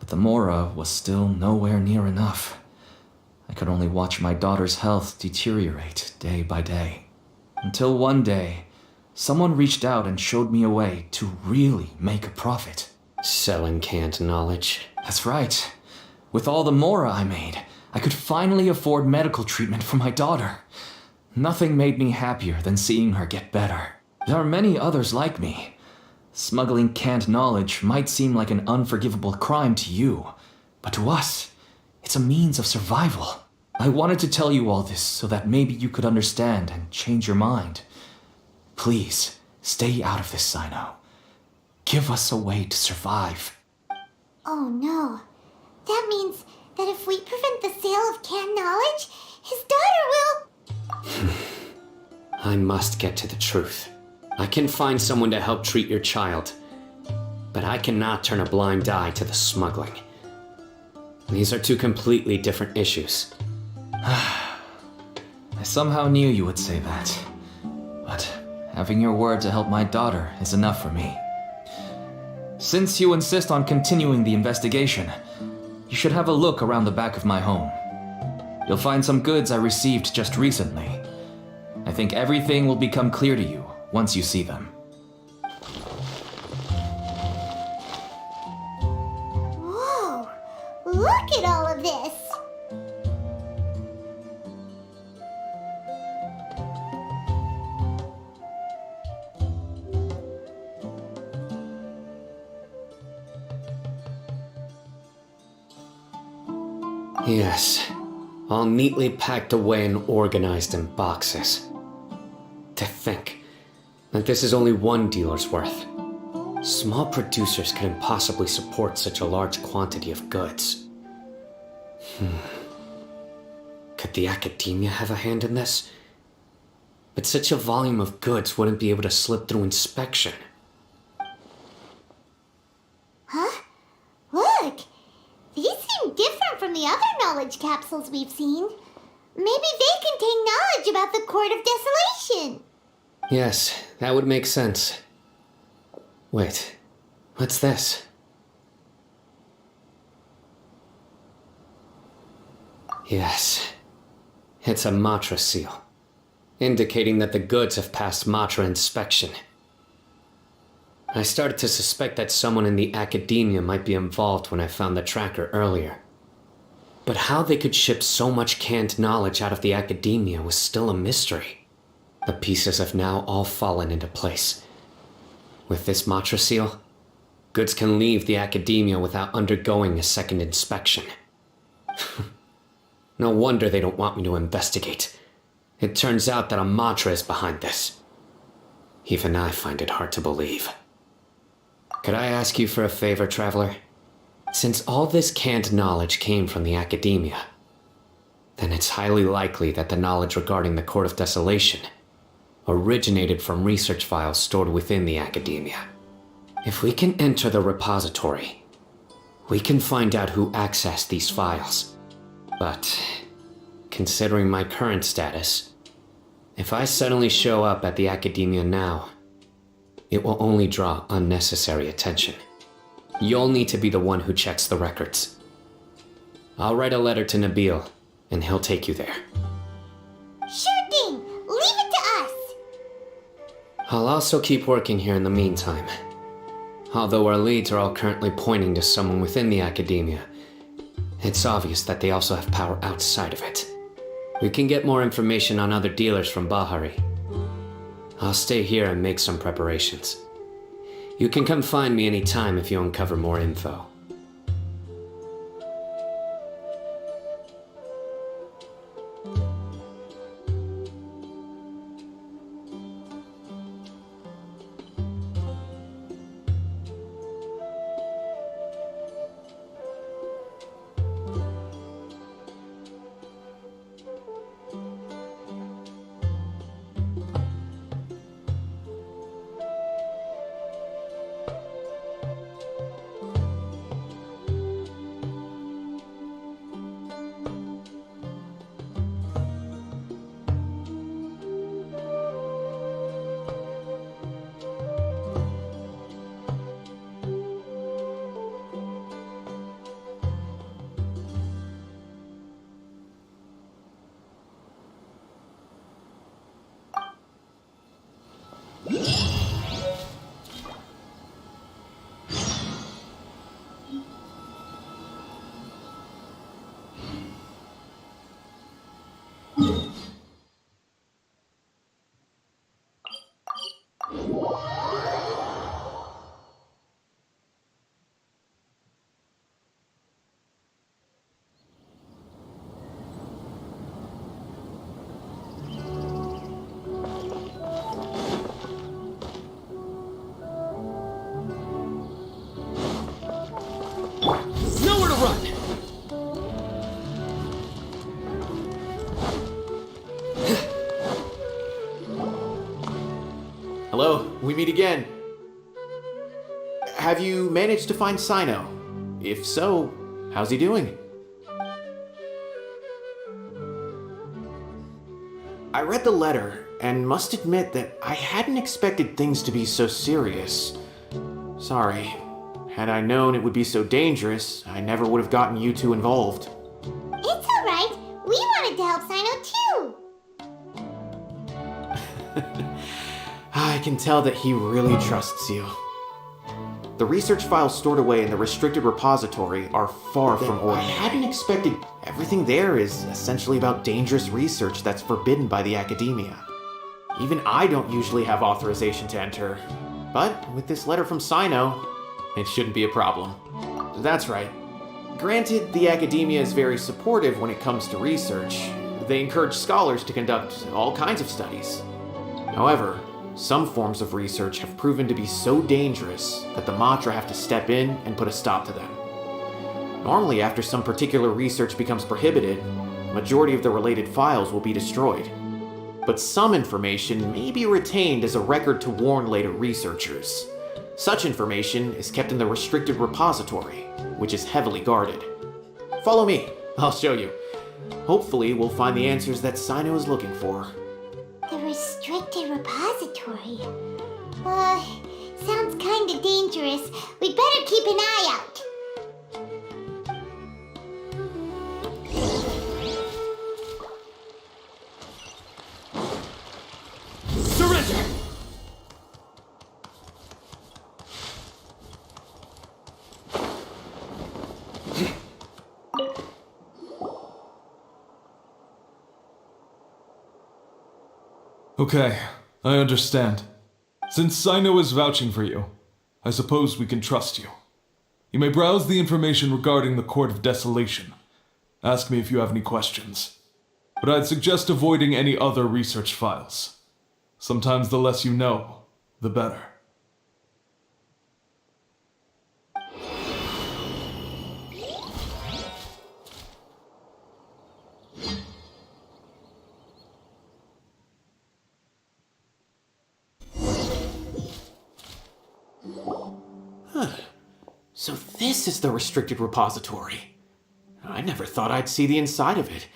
Speaker 13: But the Mora was still nowhere near enough. I could only watch my daughter's health deteriorate day by day. Until one day, someone reached out and showed me a way to really make a profit.
Speaker 3: Selling canned knowledge.
Speaker 13: That's right. With all the Mora I made, I could finally afford medical treatment for my daughter. Nothing made me happier than seeing her get better. There are many others like me. Smuggling canned knowledge might seem like an unforgivable crime to you, but to us, it's a means of survival. I wanted to tell you all this so that maybe you could understand and change your mind. Please, stay out of this, Sino. Give us a way to survive.
Speaker 2: Oh no. That means that if we prevent the sale of canned knowledge, his daughter will...
Speaker 3: I must get to the truth. I can find someone to help treat your child, but I cannot turn a blind eye to the smuggling. These are two completely different issues.
Speaker 13: I somehow knew you would say that, but having your word to help my daughter is enough for me. Since you insist on continuing the investigation, you should have a look around the back of my home. You'll find some goods I received just recently. I think everything will become clear to you once you see them.
Speaker 2: Whoa! Look at all of this!
Speaker 3: Yes, all neatly packed away and organized in boxes. To think that this is only one dealer's worth. Small producers could impossibly support such a large quantity of goods. Could the academia have a hand in this? But such a volume of goods wouldn't be able to slip through inspection.
Speaker 2: Huh? Look! These seem different from the other knowledge capsules we've seen. Maybe they contain knowledge about the Court of Desolation.
Speaker 3: Yes, that would make sense. Wait, what's this? Yes. It's a Matra seal, indicating that the goods have passed Matra inspection. I started to suspect that someone in the academia might be involved when I found the tracker earlier. But how they could ship so much canned knowledge out of the academia was still a mystery. The pieces have now all fallen into place. With this Matra seal, goods can leave the academia without undergoing a second inspection. No wonder they don't want me to investigate. It turns out that a Matra is behind this. Even I find it hard to believe. Could I ask you for a favor, Traveler? Since all this canned knowledge came from the academia, then it's highly likely that the knowledge regarding the Court of Desolation originated from research files stored within the academia. If we can enter the repository, we can find out who accessed these files. But, considering my current status, if I suddenly show up at the academia now, it will only draw unnecessary attention. You'll need to be the one who checks the records. I'll write a letter to Nabil, and he'll take you there.
Speaker 2: Sure thing! Leave it to us!
Speaker 3: I'll also keep working here in the meantime. Although our leads are all currently pointing to someone within the academia, it's obvious that they also have power outside of it. We can get more information on other dealers from Bahari. I'll stay here and make some preparations. You can come find me anytime if you uncover more info.
Speaker 7: Nowhere to run!
Speaker 1: Hello, we meet again. Have you managed to find Sino? If so, how's he doing? I read the letter and must admit that I hadn't expected things to be so serious. Sorry. Had I known it would be so dangerous, I never would have gotten you two involved.
Speaker 2: It's alright. We wanted to help Sino too.
Speaker 1: I can tell that he really trusts you. The research files stored away in the restricted repository are far from ordinary. I hadn't expected. Everything there is essentially about dangerous research that's forbidden by the academia. Even I don't usually have authorization to enter. But with this letter from Sino, it shouldn't be a problem. That's right. Granted, the academia is very supportive when it comes to research. They encourage scholars to conduct all kinds of studies. However, some forms of research have proven to be so dangerous that the Matra have to step in and put a stop to them. Normally, after some particular research becomes prohibited, the majority of the related files will be destroyed. But some information may be retained as a record to warn later researchers. Such information is kept in the restricted repository, which is heavily guarded. Follow me, I'll show you. Hopefully, we'll find the answers that Sino is looking for.
Speaker 2: The restricted repository. Sounds kinda dangerous. We'd better keep an eye out.
Speaker 15: Okay, I understand. Since Sino is vouching for you, I suppose we can trust you. You may browse the information regarding the Court of Desolation. Ask me if you have any questions. But I'd suggest avoiding any other research files. Sometimes the less you know, the better.
Speaker 1: So this is the restricted repository. I never thought I'd see the inside of it.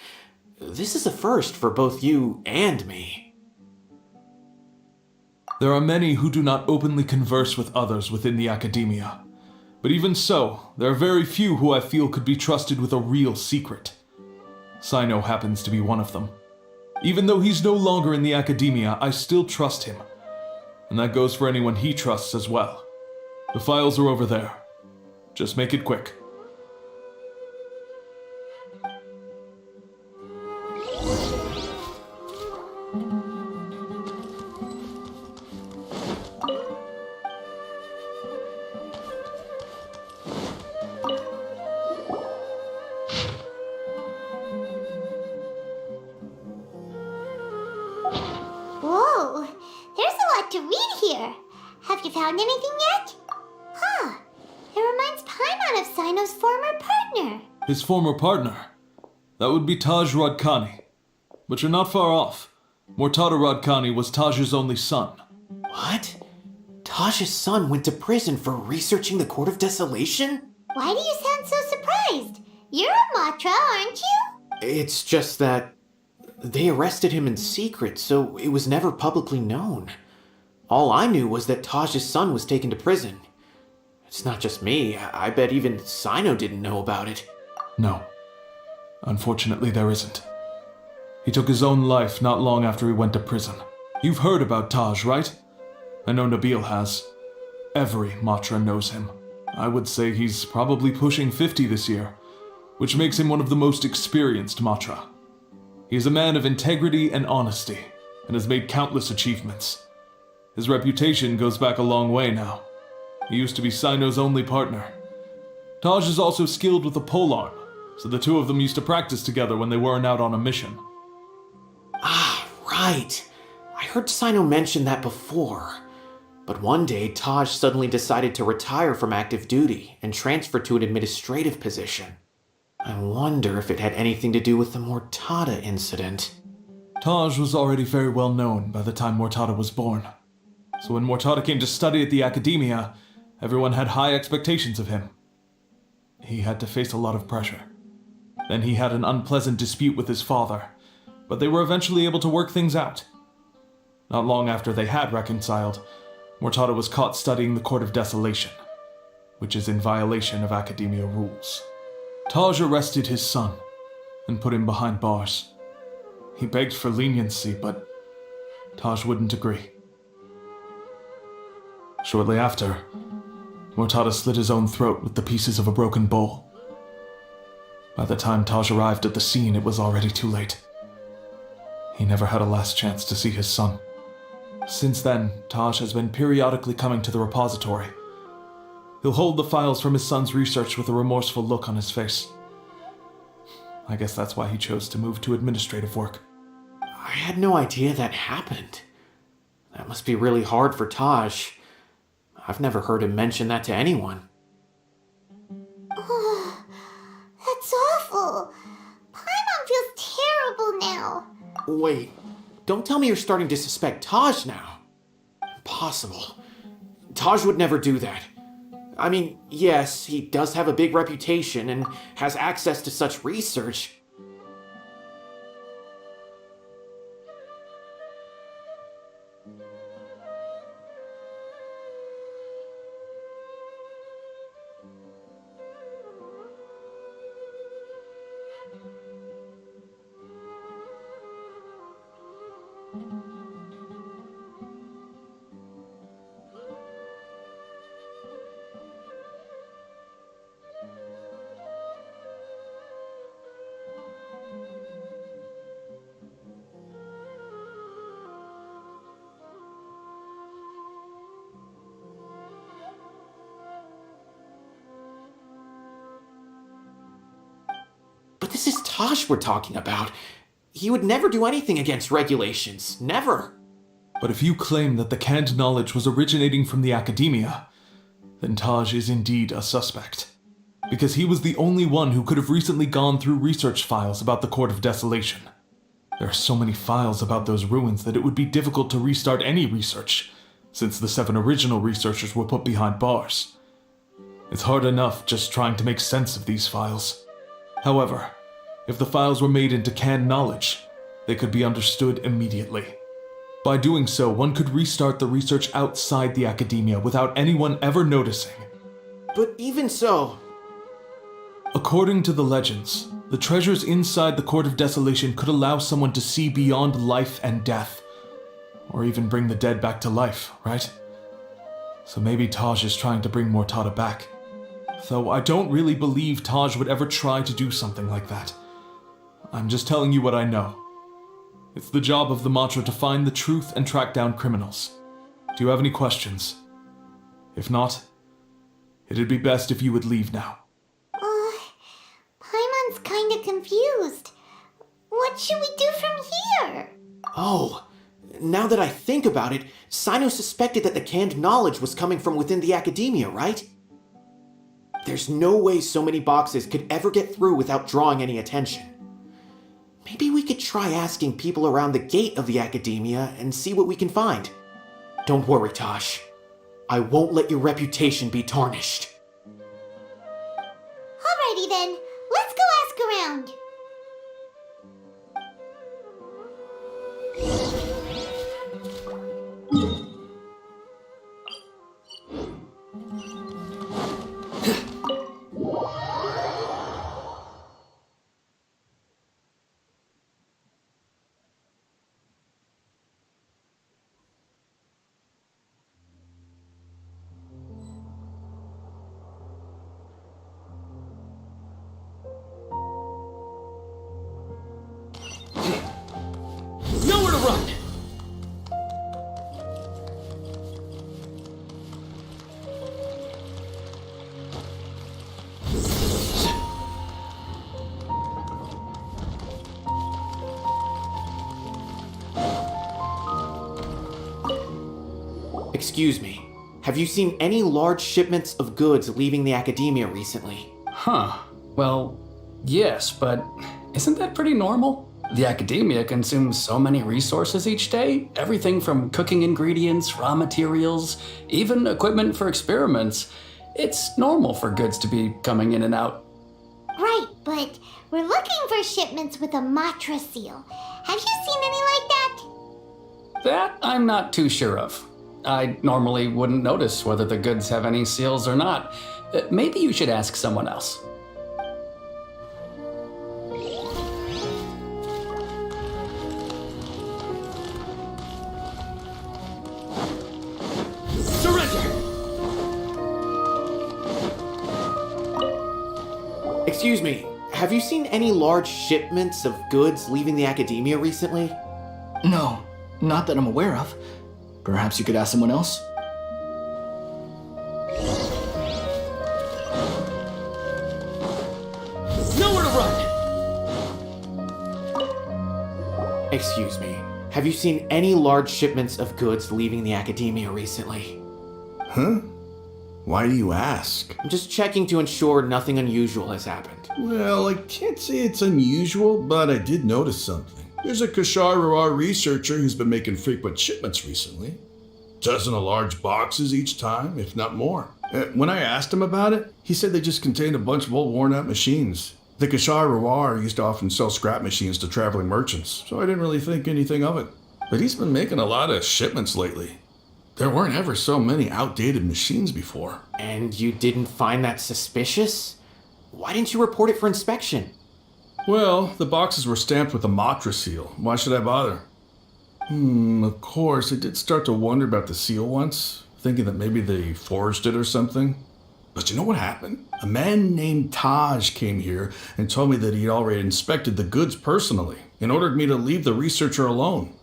Speaker 1: This is a first for both you and me.
Speaker 15: There are many who do not openly converse with others within the academia. But even so, there are very few who I feel could be trusted with a real secret. Sino happens to be one of them. Even though he's no longer in the academia, I still trust him. And that goes for anyone he trusts as well. The files are over there. Just make it quick.
Speaker 2: Whoa, there's a lot to read here. Have you found anything yet? Huh, it reminds Paimon of Sino's former partner.
Speaker 15: His former partner? That would be Taj Radkani. But you're not far off. Mortada Radkani was Taj's only son.
Speaker 1: What? Taj's son went to prison for researching the Court of Desolation?
Speaker 2: Why do you sound so surprised? You're a Matra, aren't you?
Speaker 1: It's just that they arrested him in secret, so it was never publicly known. All I knew was that Taj's son was taken to prison. It's not just me. I bet even Sino didn't know about it.
Speaker 15: No. Unfortunately, there isn't. He took his own life not long after he went to prison. You've heard about Taj, right? I know Nabil has. Every Matra knows him. I would say he's probably pushing 50 this year, which makes him one of the most experienced Matra. He is a man of integrity and honesty, and has made countless achievements. His reputation goes back a long way now. He used to be Sino's only partner. Taj is also skilled with a polearm, so the two of them used to practice together when they weren't out on a mission.
Speaker 1: Ah, right. I heard Sino mention that before. But one day, Taj suddenly decided to retire from active duty and transfer to an administrative position. I wonder if it had anything to do with the Mortada incident.
Speaker 15: Taj was already very well known by the time Mortada was born. So when Mortada came to study at the academia, everyone had high expectations of him. He had to face a lot of pressure. Then he had an unpleasant dispute with his father, but they were eventually able to work things out. Not long after they had reconciled, Mortada was caught studying the Court of Desolation, which is in violation of academia rules. Taj arrested his son and put him behind bars. He begged for leniency, but Taj wouldn't agree. Shortly after, Mortada slit his own throat with the pieces of a broken bowl. By the time Taj arrived at the scene, it was already too late. He never had a last chance to see his son. Since then, Taj has been periodically coming to the repository. He'll hold the files from his son's research with a remorseful look on his face. I guess that's why he chose to move to administrative work.
Speaker 1: I had no idea that happened. That must be really hard for Taj. I've never heard him mention that to anyone.
Speaker 2: Oh, that's awful. Paimon feels terrible now.
Speaker 1: Wait, don't tell me you're starting to suspect Taj now. Impossible. Taj would never do that. I mean, yes, he does have a big reputation and has access to such research. Tosh we're talking about. He would never do anything against regulations. Never.
Speaker 15: But if you claim that the canned knowledge was originating from the academia, then Taj is indeed a suspect. Because he was the only one who could have recently gone through research files about the Court of Desolation. There are so many files about those ruins that it would be difficult to restart any research, since the 7 original researchers were put behind bars. It's hard enough just trying to make sense of these files. However, if the files were made into canned knowledge, they could be understood immediately. By doing so, one could restart the research outside the academia without anyone ever noticing.
Speaker 1: But even so...
Speaker 15: According to the legends, the treasures inside the Court of Desolation could allow someone to see beyond life and death. Or even bring the dead back to life, right? So maybe Taj is trying to bring Mortada back. Though I don't really believe Taj would ever try to do something like that. I'm just telling you what I know. It's the job of the Mantra to find the truth and track down criminals. Do you have any questions? If not, it'd be best if you would leave now.
Speaker 2: Paimon's kinda confused. What should we do from here?
Speaker 1: Oh, now that I think about it, Sino suspected that the canned knowledge was coming from within the academia, right? There's no way so many boxes could ever get through without drawing any attention. Maybe we could try asking people around the gate of the academia and see what we can find. Don't worry, Tosh. I won't let your reputation be tarnished.
Speaker 2: Alrighty then, let's go ask around.
Speaker 7: Nowhere to run!
Speaker 1: Excuse me. Have you seen any large shipments of goods leaving the academia recently?
Speaker 16: Huh. Well, yes, but isn't that pretty normal? The academia consumes so many resources each day. Everything from cooking ingredients, raw materials, even equipment for experiments. It's normal for goods to be coming in and out.
Speaker 2: Right, but we're looking for shipments with a Matra seal. Have you seen any like that?
Speaker 16: That I'm not too sure of. I normally wouldn't notice whether the goods have any seals or not. Maybe you should ask someone else.
Speaker 1: Excuse me, have you seen any large shipments of goods leaving the academia recently?
Speaker 17: No, not that I'm aware of. Perhaps you could ask someone else?
Speaker 7: Nowhere to run!
Speaker 1: Excuse me, have you seen any large shipments of goods leaving the academia recently?
Speaker 18: Huh? Why do you ask?
Speaker 1: I'm just checking to ensure nothing unusual has happened.
Speaker 18: Well, I can't say it's unusual, but I did notice something. There's a Kashar researcher who's been making frequent shipments recently. Dozen of large boxes each time, if not more. When I asked him about it, he said they just contained a bunch of old worn-out machines. The Kashar used to often sell scrap machines to traveling merchants, so I didn't really think anything of it. But he's been making a lot of shipments lately. There weren't ever so many outdated machines before.
Speaker 1: And you didn't find that suspicious? Why didn't you report it for inspection?
Speaker 18: Well, the boxes were stamped with a Matra seal. Why should I bother? Of course, I did start to wonder about the seal once, thinking that maybe they forged it or something. But you know what happened? A man named Taj came here and told me that he'd already inspected the goods personally and ordered me to leave the researcher alone.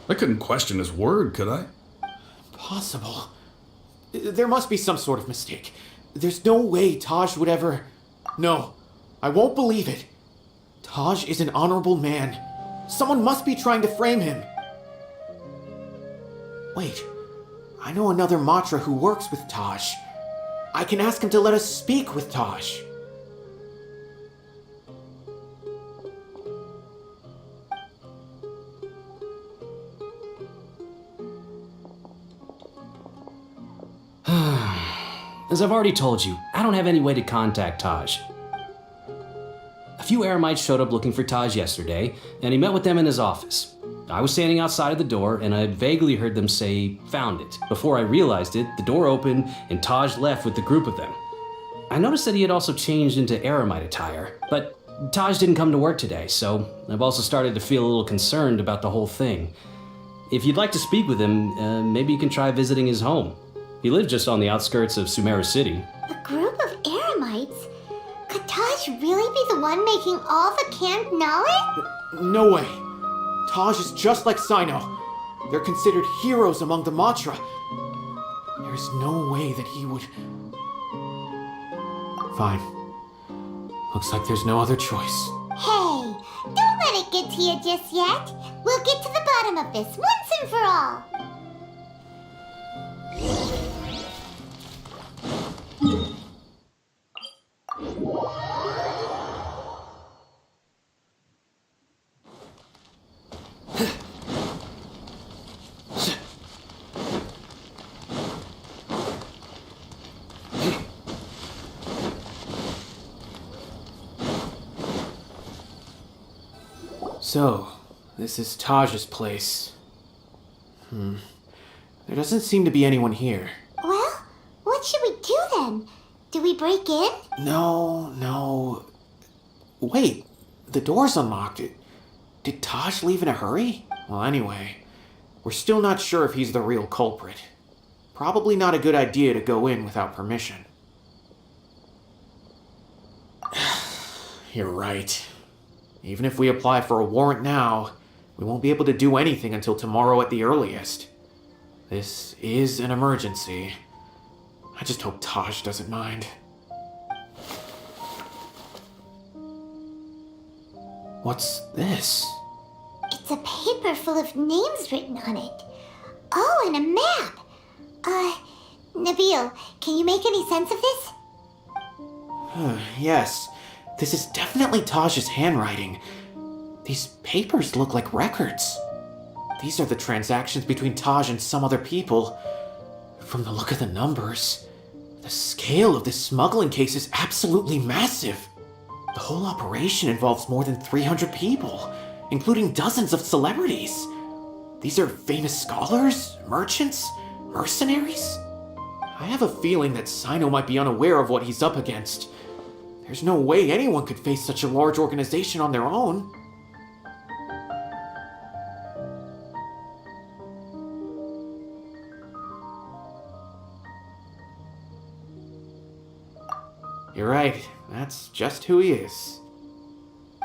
Speaker 18: I couldn't question his word, could I?
Speaker 1: Possible. There must be some sort of mistake. There's no way Taj would ever... No, I won't believe it. Taj is an honorable man. Someone must be trying to frame him. Wait, I know another Matra who works with Taj. I can ask him to let us speak with Taj.
Speaker 19: As I've already told you, I don't have any way to contact Taj. A few Eremites showed up looking for Taj yesterday, and he met with them in his office. I was standing outside of the door, and I had vaguely heard them say, "Found it." Before I realized it, the door opened, and Taj left with the group of them. I noticed that he had also changed into Eremite attire, but Taj didn't come to work today, so I've also started to feel a little concerned about the whole thing. If you'd like to speak with him, maybe you can try visiting his home. He lives just on the outskirts of Sumeru City.
Speaker 2: A group of Eremites? Could Taj really be the one making all the canned knowledge?
Speaker 1: No way. Taj is just like Sino. They're considered heroes among the Matra. There's no way that he would... Fine. Looks like there's no other choice.
Speaker 2: Hey, don't let it get to you just yet. We'll get to the bottom of this once and for all.
Speaker 1: So, this is Taj's place. There doesn't seem to be anyone here.
Speaker 2: Well, what should we do then? Do we break in?
Speaker 1: No. Wait, the door's unlocked. Did Taj leave in a hurry? Well, anyway, we're still not sure if he's the real culprit. Probably not a good idea to go in without permission. You're right. Even if we apply for a warrant now, we won't be able to do anything until tomorrow at the earliest. This is an emergency. I just hope Taj doesn't mind. What's this?
Speaker 2: It's a paper full of names written on it. Oh, and a map. Nabil, can you make any sense of this?
Speaker 1: Yes, this is definitely Taj's handwriting. These papers look like records. These are the transactions between Taj and some other people. From the look of the numbers, the scale of this smuggling case is absolutely massive. The whole operation involves more than 300 people, including dozens of celebrities. These are famous scholars, merchants, mercenaries. I have a feeling that Sino might be unaware of what he's up against. There's no way anyone could face such a large organization on their own. You're right, that's just who he is.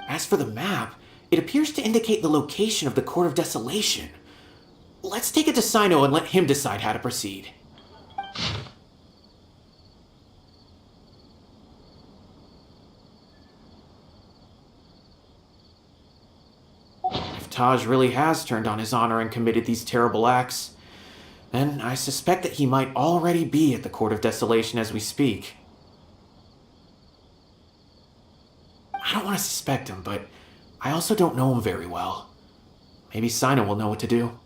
Speaker 1: As for the map, it appears to indicate the location of the Court of Desolation. Let's take it to Sino and let him decide how to proceed. If Taj really has turned on his honor and committed these terrible acts, then I suspect that he might already be at the Court of Desolation as we speak. I don't want to suspect him, but I also don't know him very well. Maybe Sino will know what to do.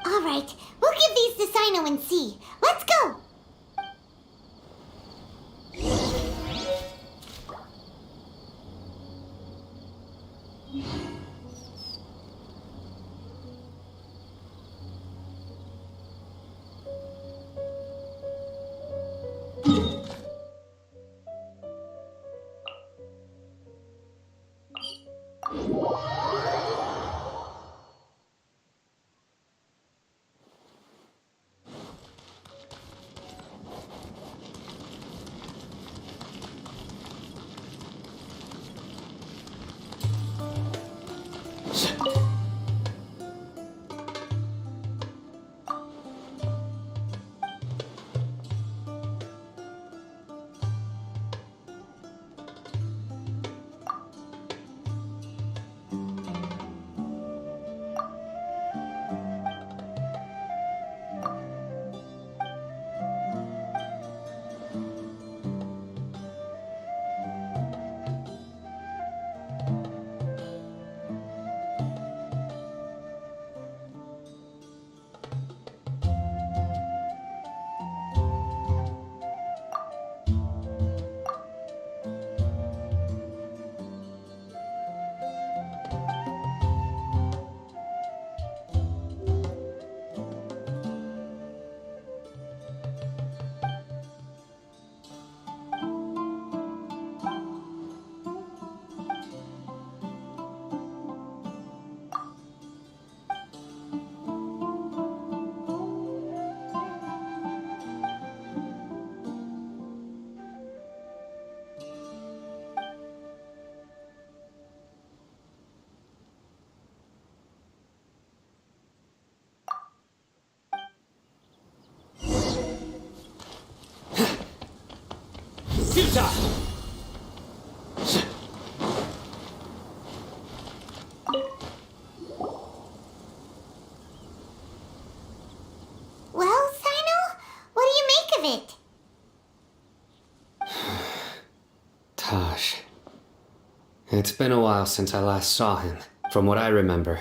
Speaker 2: All right, we'll give these to Sino and see. Let's go!
Speaker 12: Futa!
Speaker 2: Well, Sino, what do you make of it?
Speaker 3: Taj. It's been a while since I last saw him. From what I remember,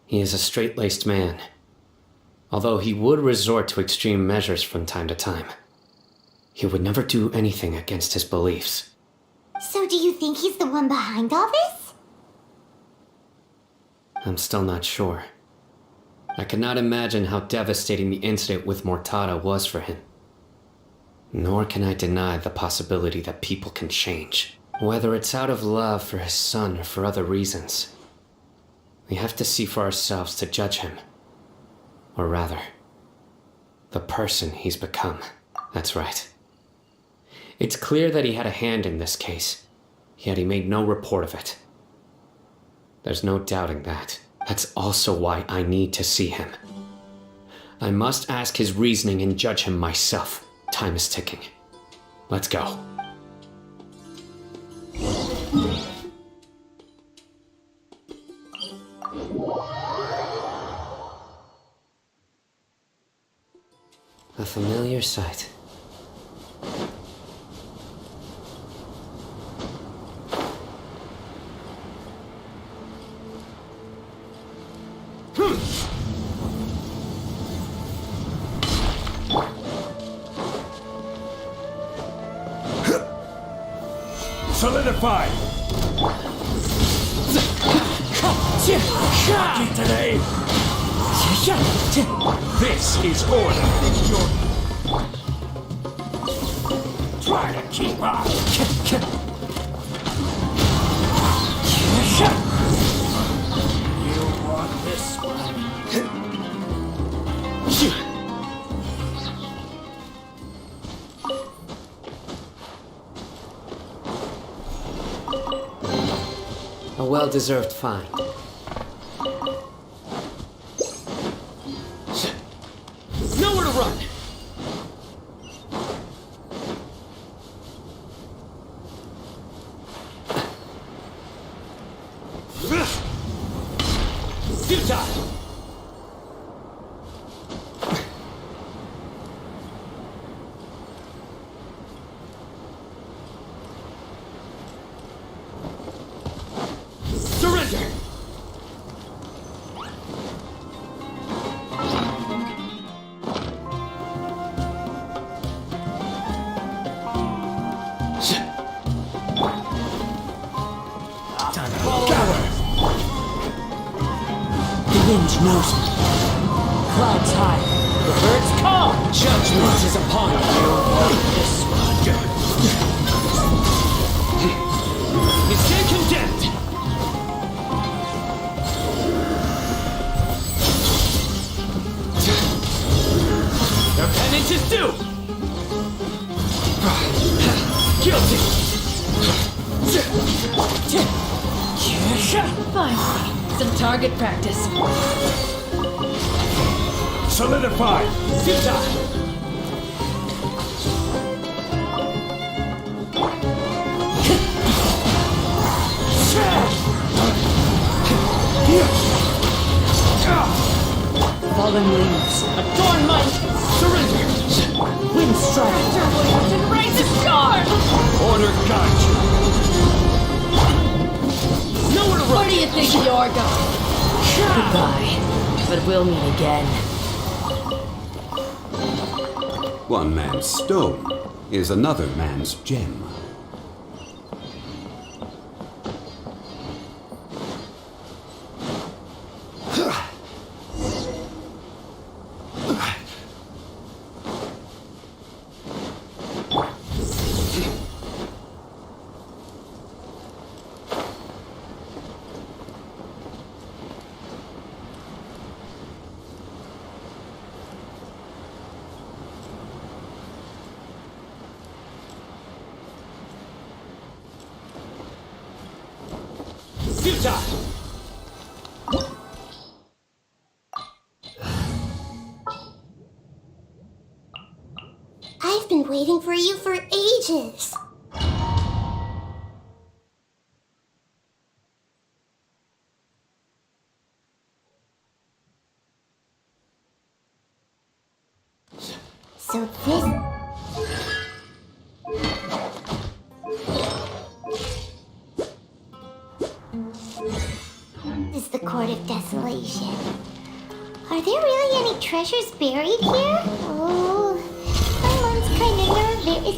Speaker 3: he is a straight-laced man. Although he would resort to extreme measures from time to time. He would never do anything against his beliefs.
Speaker 2: So do you think he's the one behind all this?
Speaker 3: I'm still not sure. I cannot imagine how devastating the incident with Mortada was for him. Nor can I deny the possibility that people can change. Whether it's out of love for his son or for other reasons. We have to see for ourselves to judge him. Or rather, the person he's become. That's right. It's clear that he had a hand in this case, yet he made no report of it. There's no doubting that. That's also why I need to see him. I must ask his reasoning and judge him myself. Time is ticking. Let's go. A familiar sight.
Speaker 9: Solidify! Lucky today! This is order! Try to keep up! You want this one?
Speaker 3: A well-deserved find.
Speaker 12: Nowhere to run! Futa! Surrender!
Speaker 10: Wind knows it. Clouds high. The birds call. Judgment is upon you. This one.
Speaker 12: You stand condemned! Your penance is due! Guilty!
Speaker 20: Finally, some target practice.
Speaker 9: Solidify!
Speaker 12: Futa!
Speaker 10: Fallen leaves. Adorn my
Speaker 12: Surrender!
Speaker 10: wind strike.
Speaker 20: And raise the storm!
Speaker 12: Order guide you! Nowhere to
Speaker 20: Where
Speaker 12: run!
Speaker 20: do you think you're going?
Speaker 10: Goodbye. But we'll meet again.
Speaker 11: One man's stone is another man's gem.
Speaker 12: Futa!
Speaker 2: I've been waiting for you for ages. So this... is the Court of Desolation. Are there really any treasures buried here? Oh, my mom's kinda nervous.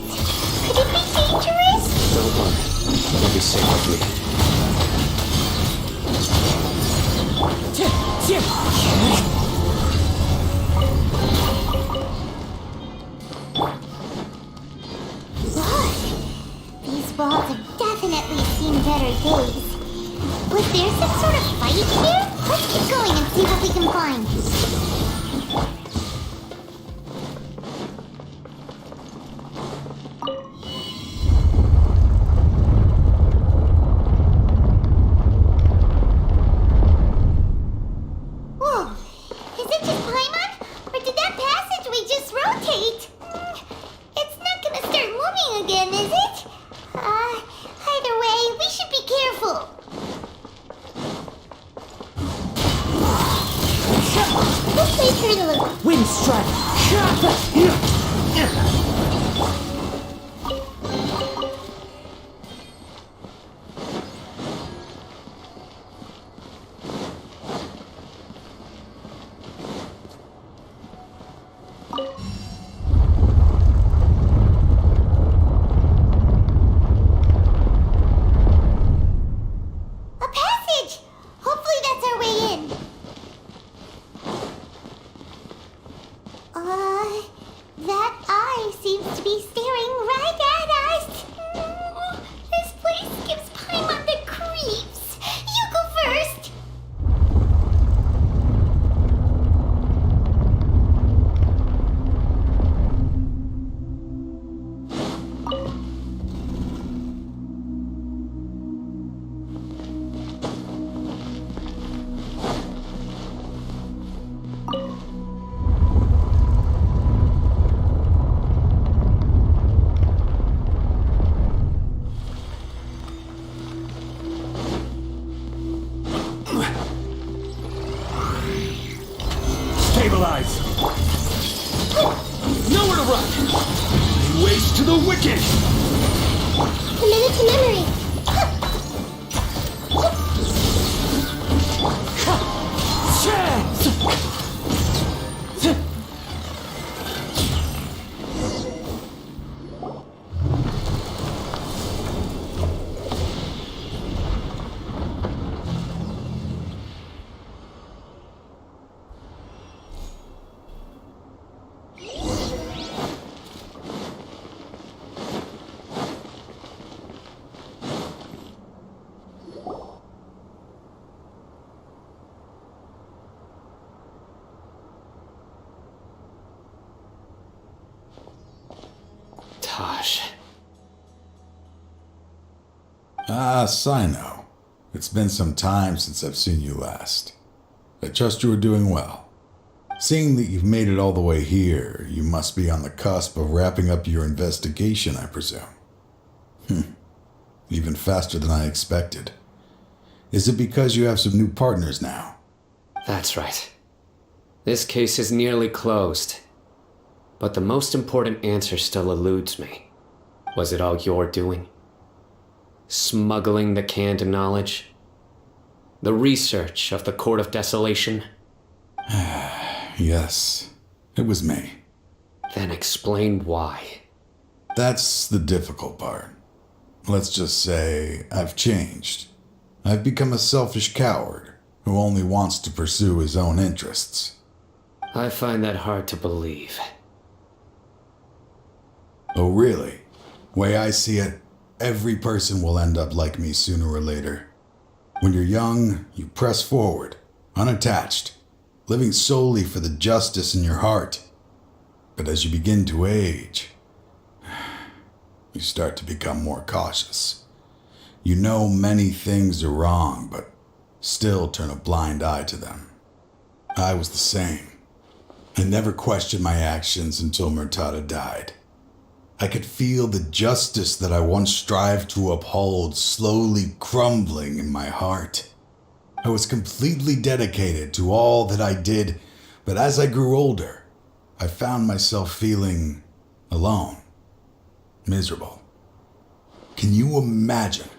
Speaker 2: Could it be dangerous?
Speaker 3: Don't worry. You'll be safe with me.
Speaker 2: Look! These walls have definitely seen better days. Was there some sort of fight here? Let's keep going and see what we can find. Whoa! Is it just Paimon? Or did that passageway just rotate? It's not gonna start moving again, is it? Either way, we should be careful. Let's wait for it a little.
Speaker 10: Wind strike!
Speaker 2: A passage! Hopefully that's our way in. That eye seems to be staring right at us. This place gives Paimon the creeps. You go first.
Speaker 9: Stabilize! Nowhere to run! Waste to the wicked!
Speaker 2: Commit it to memory.
Speaker 3: Taj.
Speaker 18: Ah, Sino. It's been some time since I've seen you last. I trust you are doing well. Seeing that you've made it all the way here, you must be on the cusp of wrapping up your investigation, I presume. Even faster than I expected. Is it because you have some new partners now?
Speaker 3: That's right. This case is nearly closed. But the most important answer still eludes me. Was it all your doing? Smuggling the canned knowledge? The research of the Court of Desolation?
Speaker 18: Yes, it was me.
Speaker 3: Then explain why.
Speaker 18: That's the difficult part. Let's just say I've changed. I've become a selfish coward who only wants to pursue his own interests.
Speaker 3: I find that hard to believe.
Speaker 18: Oh, really? Way I see it, every person will end up like me sooner or later. When you're young, you press forward, unattached, living solely for the justice in your heart. But as you begin to age, you start to become more cautious. You know many things are wrong, but still turn a blind eye to them. I was the same. I never questioned my actions until Murtada died. I could feel the justice that I once strived to uphold slowly crumbling in my heart. I was completely dedicated to all that I did, but as I grew older, I found myself feeling alone, miserable. Can you imagine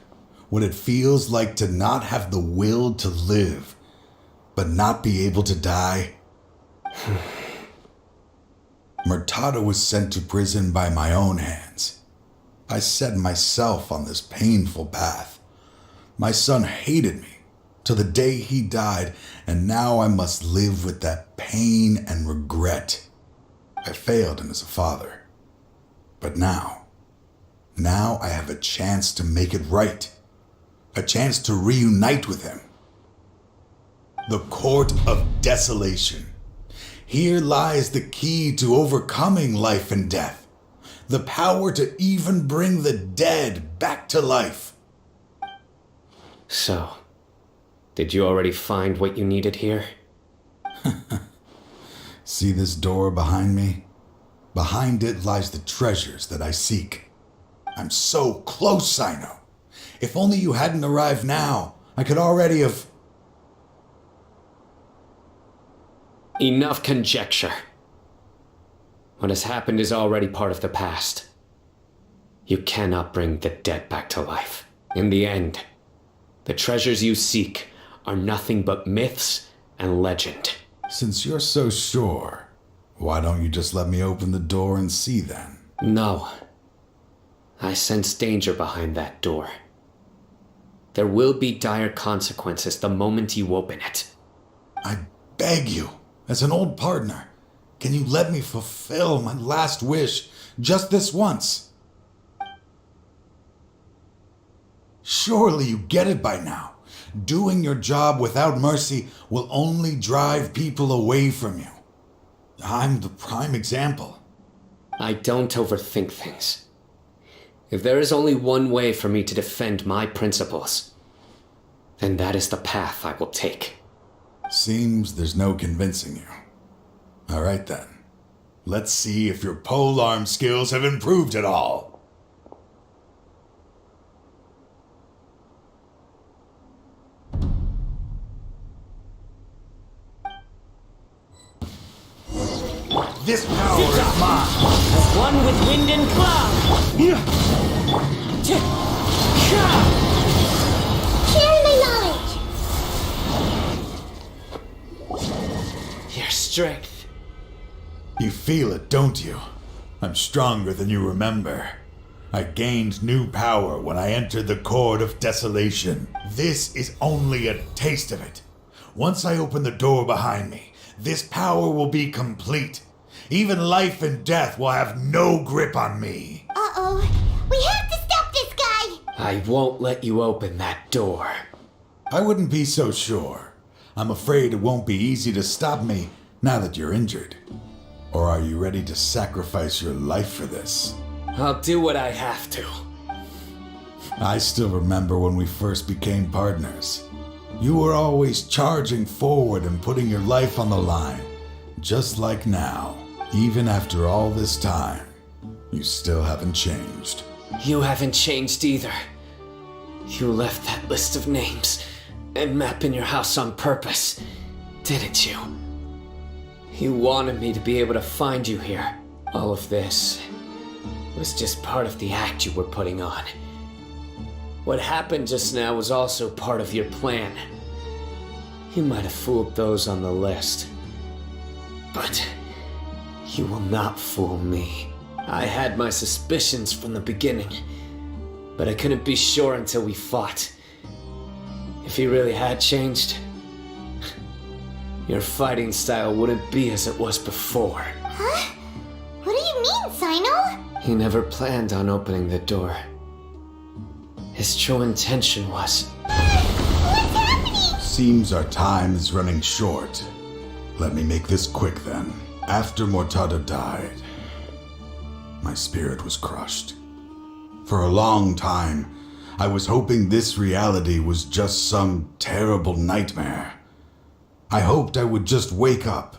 Speaker 18: what it feels like to not have the will to live, but not be able to die? Murtada was sent to prison by my own hands. I set myself on this painful path. My son hated me till the day he died, and now I must live with that pain and regret. I failed him as a father. But now I have a chance to make it right. A chance to reunite with him. The Court of Desolation. Here lies the key to overcoming life and death. The power to even bring the dead back to life.
Speaker 3: So, did you already find what you needed here?
Speaker 18: See this door behind me? Behind it lies the treasures that I seek. I'm so close, I know. If only you hadn't arrived now, I could already have...
Speaker 3: Enough conjecture. What has happened is already part of the past. You cannot bring the dead back to life. In the end, the treasures you seek are nothing but myths and legend.
Speaker 18: Since you're so sure, why don't you just let me open the door and see then?
Speaker 3: No. I sense danger behind that door. There will be dire consequences the moment you open it.
Speaker 18: I beg you, as an old partner, can you let me fulfill my last wish just this once? Surely you get it by now. Doing your job without mercy will only drive people away from you. I'm the prime example.
Speaker 3: I don't overthink things. If there is only one way for me to defend my principles, then that is the path I will take.
Speaker 18: Seems there's no convincing you. All right then. Let's see if your polearm skills have improved at all. This power is mine.
Speaker 10: As one with wind and cloud.
Speaker 2: Share my knowledge.
Speaker 3: Your strength.
Speaker 18: You feel it, don't you? I'm stronger than you remember. I gained new power when I entered the Court of Desolation. This is only a taste of it. Once I open the door behind me, this power will be complete. Even life and death will have no grip on me.
Speaker 2: Uh-oh. We have to stop this guy!
Speaker 3: I won't let you open that door.
Speaker 18: I wouldn't be so sure. I'm afraid it won't be easy to stop me now that you're injured. Or are you ready to sacrifice your life for this?
Speaker 3: I'll do what I have to.
Speaker 18: I still remember when we first became partners. You were always charging forward and putting your life on the line. Just like now. Even after all this time, you still haven't changed.
Speaker 3: You haven't changed either. You left that list of names and map in your house on purpose, didn't you? You wanted me to be able to find you here. All of this was just part of the act you were putting on. What happened just now was also part of your plan. You might have fooled those on the list, but you will not fool me. I had my suspicions from the beginning, but I couldn't be sure until we fought. If you really had changed, your fighting style wouldn't be as it was before.
Speaker 2: Huh? What do you mean, Sino?
Speaker 3: He never planned on opening the door. His true intention was...
Speaker 2: What's happening?
Speaker 18: Seems our time is running short. Let me make this quick then. After Murtada died, my spirit was crushed. For a long time, I was hoping this reality was just some terrible nightmare. I hoped I would just wake up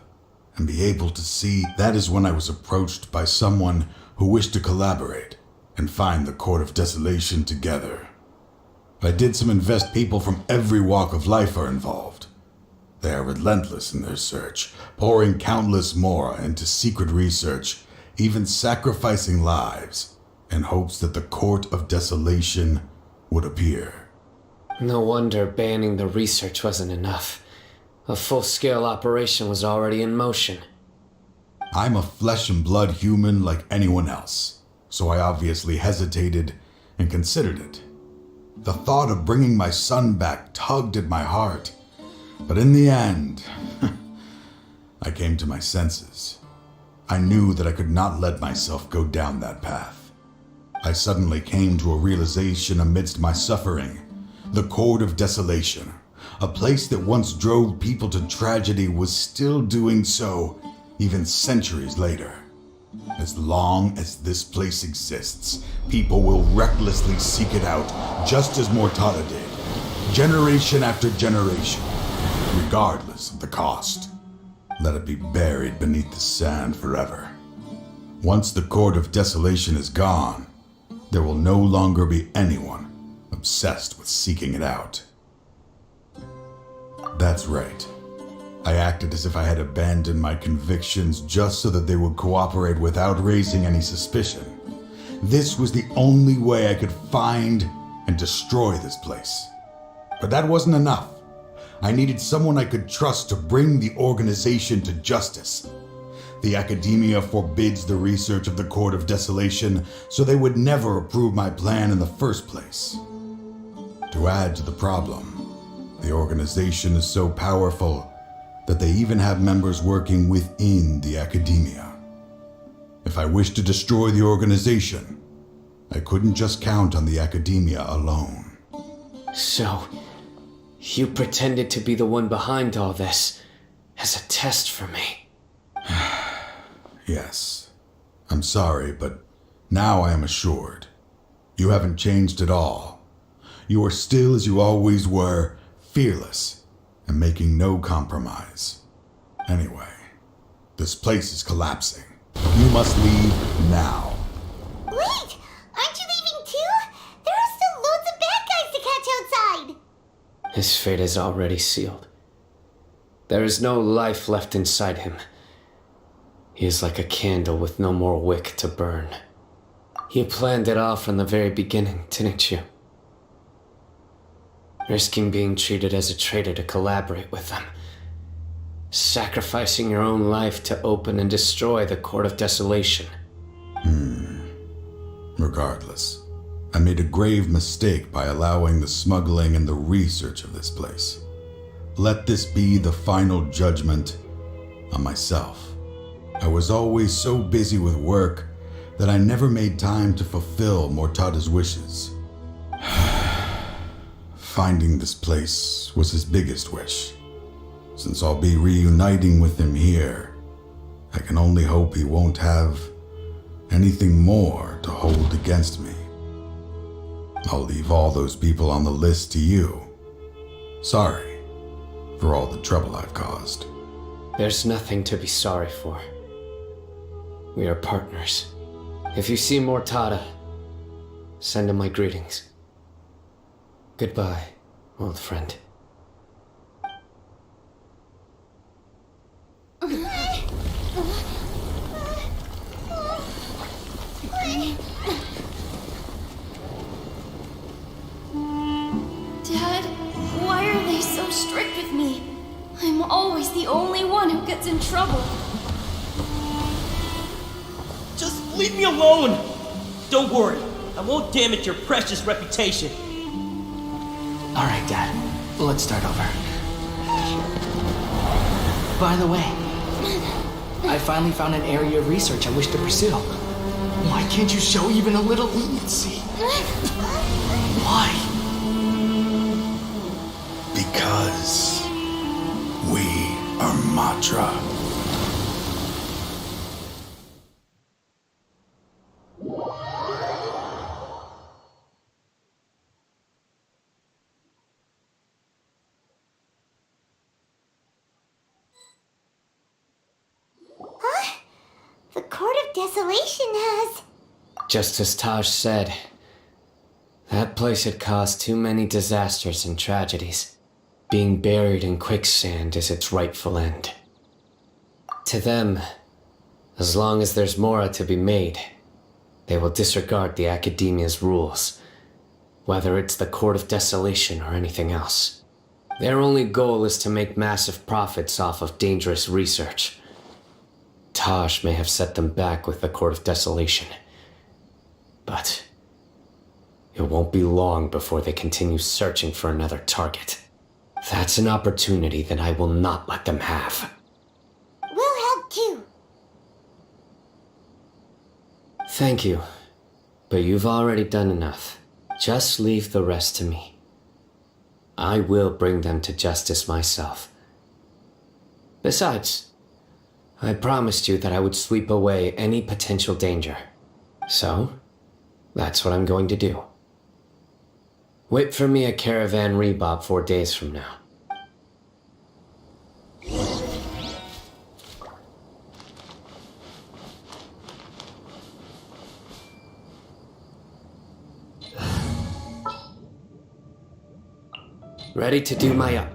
Speaker 18: and be able to see. That is when I was approached by someone who wished to collaborate and find the Court of Desolation together. I did some invest. People from every walk of life are involved. They are relentless in their search, pouring countless more into secret research, even sacrificing lives, in hopes that the Court of Desolation would appear.
Speaker 3: No wonder banning the research wasn't enough. A full-scale operation was already in motion.
Speaker 18: I'm a flesh and blood human like anyone else, so I obviously hesitated and considered it. The thought of bringing my son back tugged at my heart, but in the end, I came to my senses. I knew that I could not let myself go down that path. I suddenly came to a realization amidst my suffering. The Court of Desolation, a place that once drove people to tragedy, was still doing so even centuries later. As long as this place exists, people will recklessly seek it out, just as Mortada did, generation after generation, regardless of the cost. Let it be buried beneath the sand forever. Once the Court of Desolation is gone, there will no longer be anyone obsessed with seeking it out. That's right. I acted as if I had abandoned my convictions just so that they would cooperate without raising any suspicion. This was the only way I could find and destroy this place. But that wasn't enough. I needed someone I could trust to bring the organization to justice. The academia forbids the research of the Court of Desolation, so they would never approve my plan in the first place. To add to the problem, the organization is so powerful that they even have members working within the academia. If I wished to destroy the organization, I couldn't just count on the academia alone.
Speaker 3: So, you pretended to be the one behind all this as a test for me.
Speaker 18: Yes. I'm sorry, but now I am assured. You haven't changed at all. You are still as you always were, fearless and making no compromise. Anyway, this place is collapsing. You must leave now.
Speaker 2: Wait! Aren't you leaving too? There are still loads of bad guys to catch outside!
Speaker 3: His fate is already sealed. There is no life left inside him. He is like a candle with no more wick to burn. You planned it all from the very beginning, didn't you? Risking being treated as a traitor to collaborate with them. Sacrificing your own life to open and destroy the Court of Desolation.
Speaker 18: Regardless, I made a grave mistake by allowing the smuggling and the research of this place. Let this be the final judgment on myself. I was always so busy with work that I never made time to fulfill Mortada's wishes. Finding this place was his biggest wish. Since I'll be reuniting with him here, I can only hope he won't have anything more to hold against me. I'll leave all those people on the list to you. Sorry for all the trouble I've caused.
Speaker 3: There's nothing to be sorry for. We are partners. If you see Mortada, send him my greetings. Goodbye, old friend.
Speaker 21: Dad, why are they so strict with me? I'm always the only one who gets in trouble.
Speaker 22: Just leave me alone! Don't worry, I won't damage your precious reputation.
Speaker 7: Alright, Dad. Let's start over. By the way, I finally found an area of research I wish to pursue. Why can't you show even a little leniency? Why?
Speaker 18: Because we are Matra.
Speaker 2: The Court of Desolation has...
Speaker 3: Just as Taj said, that place had caused too many disasters and tragedies. Being buried in quicksand is its rightful end. To them, as long as there's more to be made, they will disregard the Academia's rules, whether it's the Court of Desolation or anything else. Their only goal is to make massive profits off of dangerous research. Taj may have set them back with the Court of Desolation, but it won't be long before they continue searching for another target. That's an opportunity that I will not let them have.
Speaker 2: We'll help too.
Speaker 3: Thank you, but you've already done enough. Just leave the rest to me. I will bring them to justice myself. Besides, I promised you that I would sweep away any potential danger. So, that's what I'm going to do. Wait for me at Caravan Rebop 4 days from now. Ready to do my up.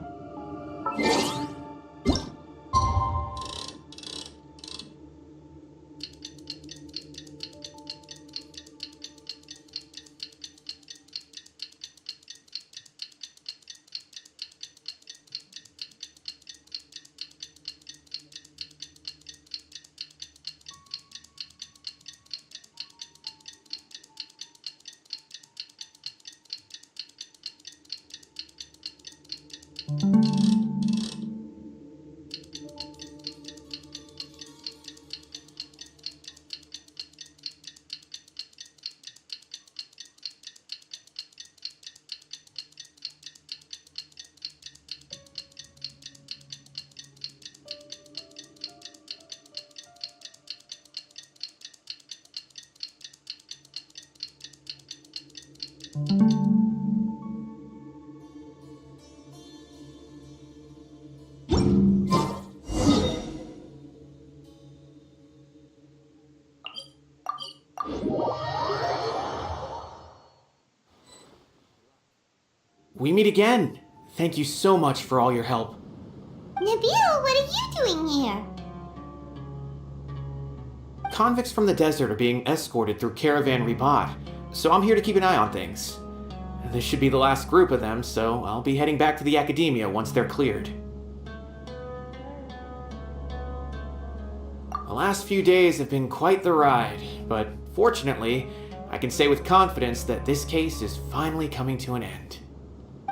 Speaker 1: We meet again. Thank you so much for all your help.
Speaker 2: Nabil, what are you doing here?
Speaker 1: Convicts from the desert are being escorted through Caravan Rebot, so I'm here to keep an eye on things. This should be the last group of them, so I'll be heading back to the Academia once they're cleared. The last few days have been quite the ride, but fortunately, I can say with confidence that this case is finally coming to an end.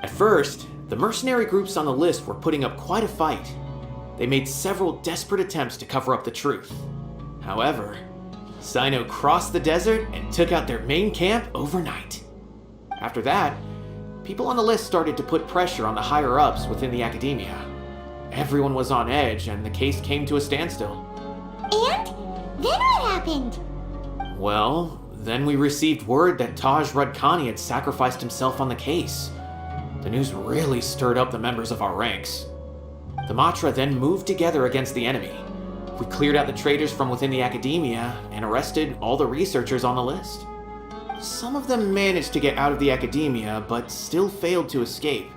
Speaker 1: At first, the mercenary groups on the list were putting up quite a fight. They made several desperate attempts to cover up the truth. However, Sino crossed the desert and took out their main camp overnight. After that, people on the list started to put pressure on the higher-ups within the Academia. Everyone was on edge and the case came to a standstill.
Speaker 2: And? Then what happened?
Speaker 1: Well, then we received word that Taj Rudkani had sacrificed himself on the case. The news really stirred up the members of our ranks. The Matra then moved together against the enemy. We cleared out the traitors from within the Academia and arrested all the researchers on the list. Some of them managed to get out of the Academia, but still failed to escape.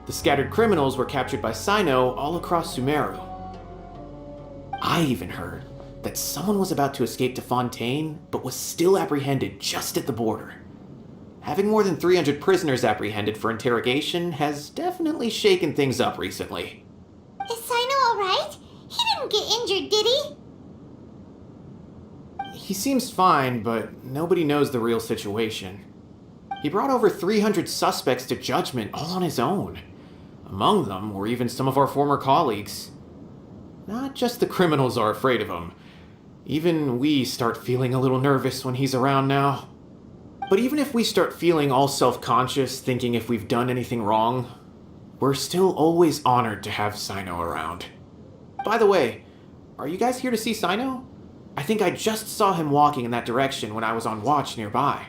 Speaker 1: The scattered criminals were captured by Sino all across Sumeru. I even heard that someone was about to escape to Fontaine, but was still apprehended just at the border. Having more than 300 prisoners apprehended for interrogation has definitely shaken things up recently.
Speaker 2: Is Sino alright? He didn't get injured, did he?
Speaker 1: He seems fine, but nobody knows the real situation. He brought over 300 suspects to judgment all on his own. Among them were even some of our former colleagues. Not just the criminals are afraid of him. Even we start feeling a little nervous when he's around now. But even if we start feeling all self-conscious, thinking if we've done anything wrong, we're still always honored to have Sino around. By the way, are you guys here to see Sino? I think I just saw him walking in that direction when I was on watch nearby.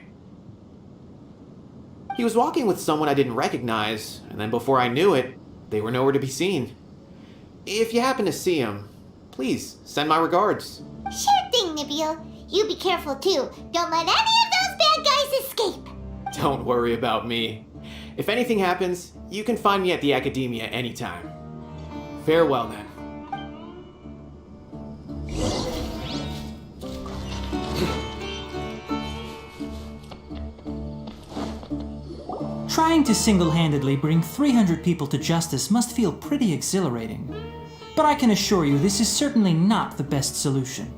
Speaker 1: He was walking with someone I didn't recognize, and then before I knew it, they were nowhere to be seen. If you happen to see him, please send my regards.
Speaker 2: Sure thing, Nabil. You be careful too. Don't let any of those bad guys escape.
Speaker 1: Don't worry about me. If anything happens, You can find me at the Academia anytime. Farewell then.
Speaker 4: Trying to single-handedly bring 300 people to justice must feel pretty exhilarating. But I can assure you this is certainly not the best solution.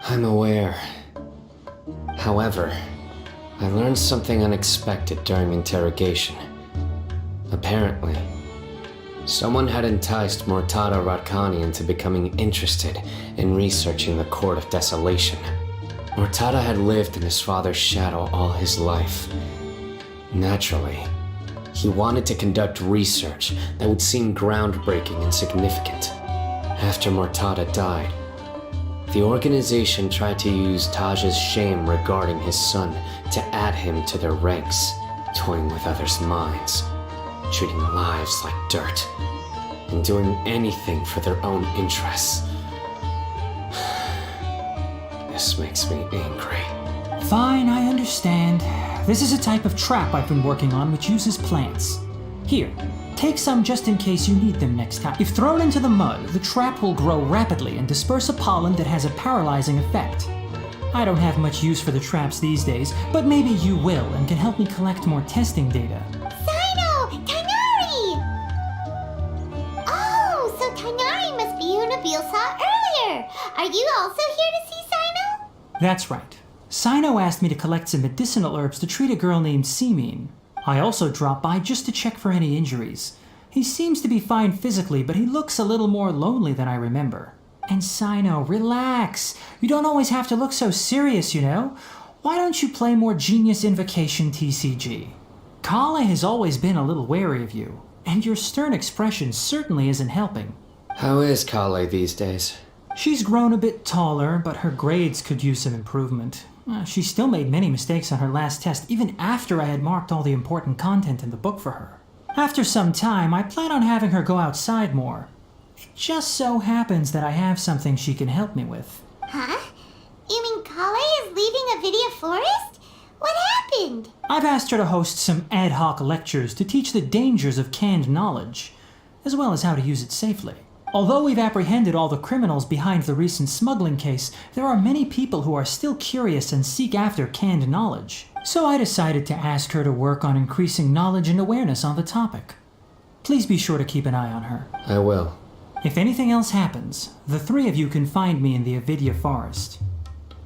Speaker 3: I'm aware. However, I learned something unexpected during interrogation. Apparently, someone had enticed Mortada Radkani into becoming interested in researching the Court of Desolation. Mortada had lived in his father's shadow all his life. Naturally, he wanted to conduct research that would seem groundbreaking and significant. After Mortada died, the organization tried to use Taj's shame regarding his son to add him to their ranks, toying with others' minds, treating lives like dirt, and doing anything for their own interests. This makes me angry.
Speaker 4: Fine, I understand. This is a type of trap I've been working on which uses plants. Here, take some just in case you need them next time. If thrown into the mud, the trap will grow rapidly and disperse a pollen that has a paralyzing effect. I don't have much use for the traps these days, but maybe you will and can help me collect more testing data.
Speaker 2: Sino! Tighnari! Oh, so Tighnari must be who Nabil saw earlier. Are you also here to see Sino?
Speaker 4: That's right. Sino asked me to collect some medicinal herbs to treat a girl named Semin. I also dropped by just to check for any injuries. He seems to be fine physically, but he looks a little more lonely than I remember. And Sino, relax. You don't always have to look so serious, you know? Why don't you play more Genius Invocation TCG? Kale has always been a little wary of you, and your stern expression certainly isn't helping.
Speaker 3: How is Kale these days?
Speaker 4: She's grown a bit taller, but her grades could use some improvement. She still made many mistakes on her last test, even after I had marked all the important content in the book for her. After some time, I plan on having her go outside more. It just so happens that I have something she can help me with.
Speaker 2: Huh? You mean Kale is leaving Avidia Forest? What happened?
Speaker 4: I've asked her to host some ad hoc lectures to teach the dangers of canned knowledge, as well as how to use it safely. Although we've apprehended all the criminals behind the recent smuggling case, there are many people who are still curious and seek after canned knowledge. So I decided to ask her to work on increasing knowledge and awareness on the topic. Please be sure to keep an eye on her.
Speaker 3: I will.
Speaker 4: If anything else happens, the three of you can find me in the Avidia Forest.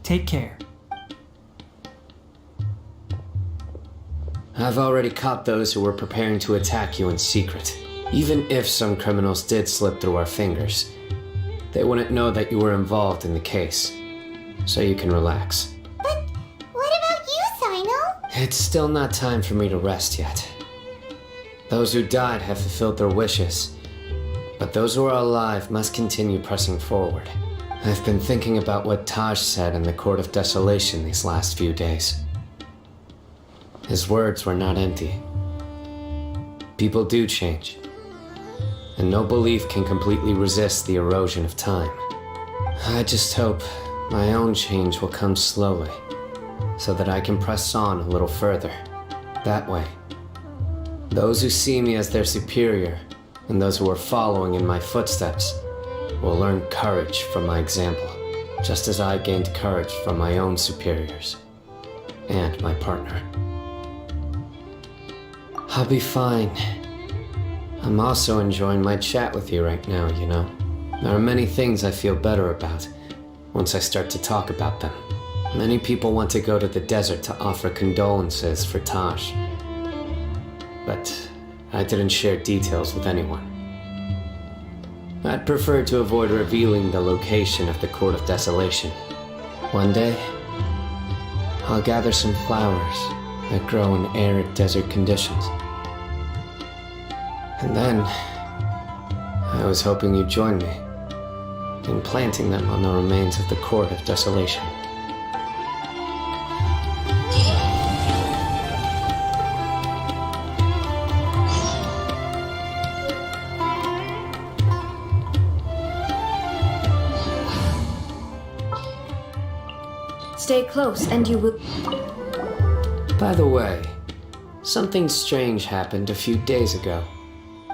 Speaker 4: Take care.
Speaker 3: I've already caught those who were preparing to attack you in secret. Even if some criminals did slip through our fingers, they wouldn't know that you were involved in the case. So you can relax.
Speaker 2: But what about you, Sino?
Speaker 3: It's still not time for me to rest yet. Those who died have fulfilled their wishes, but those who are alive must continue pressing forward. I've been thinking about what Taj said in the Court of Desolation these last few days. His words were not empty. People do change, and no belief can completely resist the erosion of time. I just hope my own change will come slowly, so that I can press on a little further. That way, those who see me as their superior, and those who are following in my footsteps, will learn courage from my example, just as I gained courage from my own superiors, and my partner. I'll be fine. I'm also enjoying my chat with you right now, you know. There are many things I feel better about once I start to talk about them. Many people want to go to the desert to offer condolences for Taj, but I didn't share details with anyone. I'd prefer to avoid revealing the location of the Court of Desolation. One day, I'll gather some flowers that grow in arid desert conditions. And then, I was hoping you'd join me in planting them on the remains of the Court of Desolation.
Speaker 20: Stay close and you will...
Speaker 3: By the way, Something strange happened a few days ago.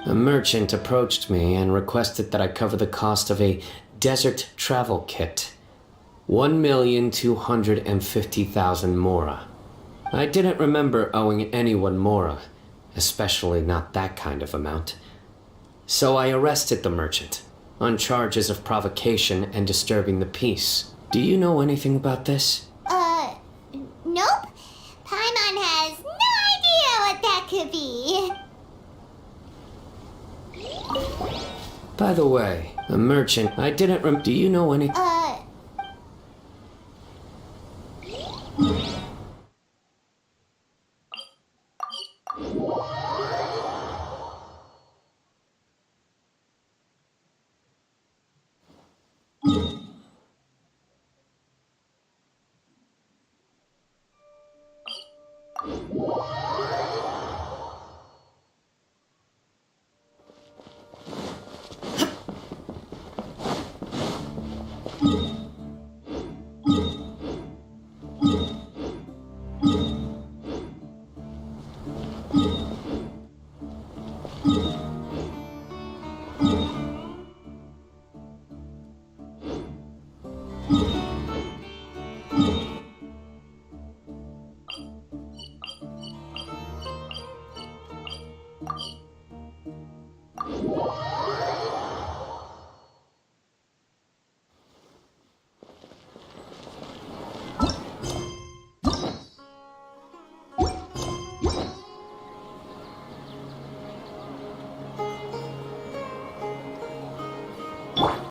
Speaker 3: A merchant approached me and requested that I cover the cost of a desert travel kit. 1,250,000 mora. I didn't remember owing anyone mora, especially not that kind of amount. So I arrested the merchant, on charges of provocation and disturbing the peace. Do you know anything about this?
Speaker 2: Nope. Paimon has no idea what that could be.
Speaker 3: By the way, a merchant, I didn't do you know any-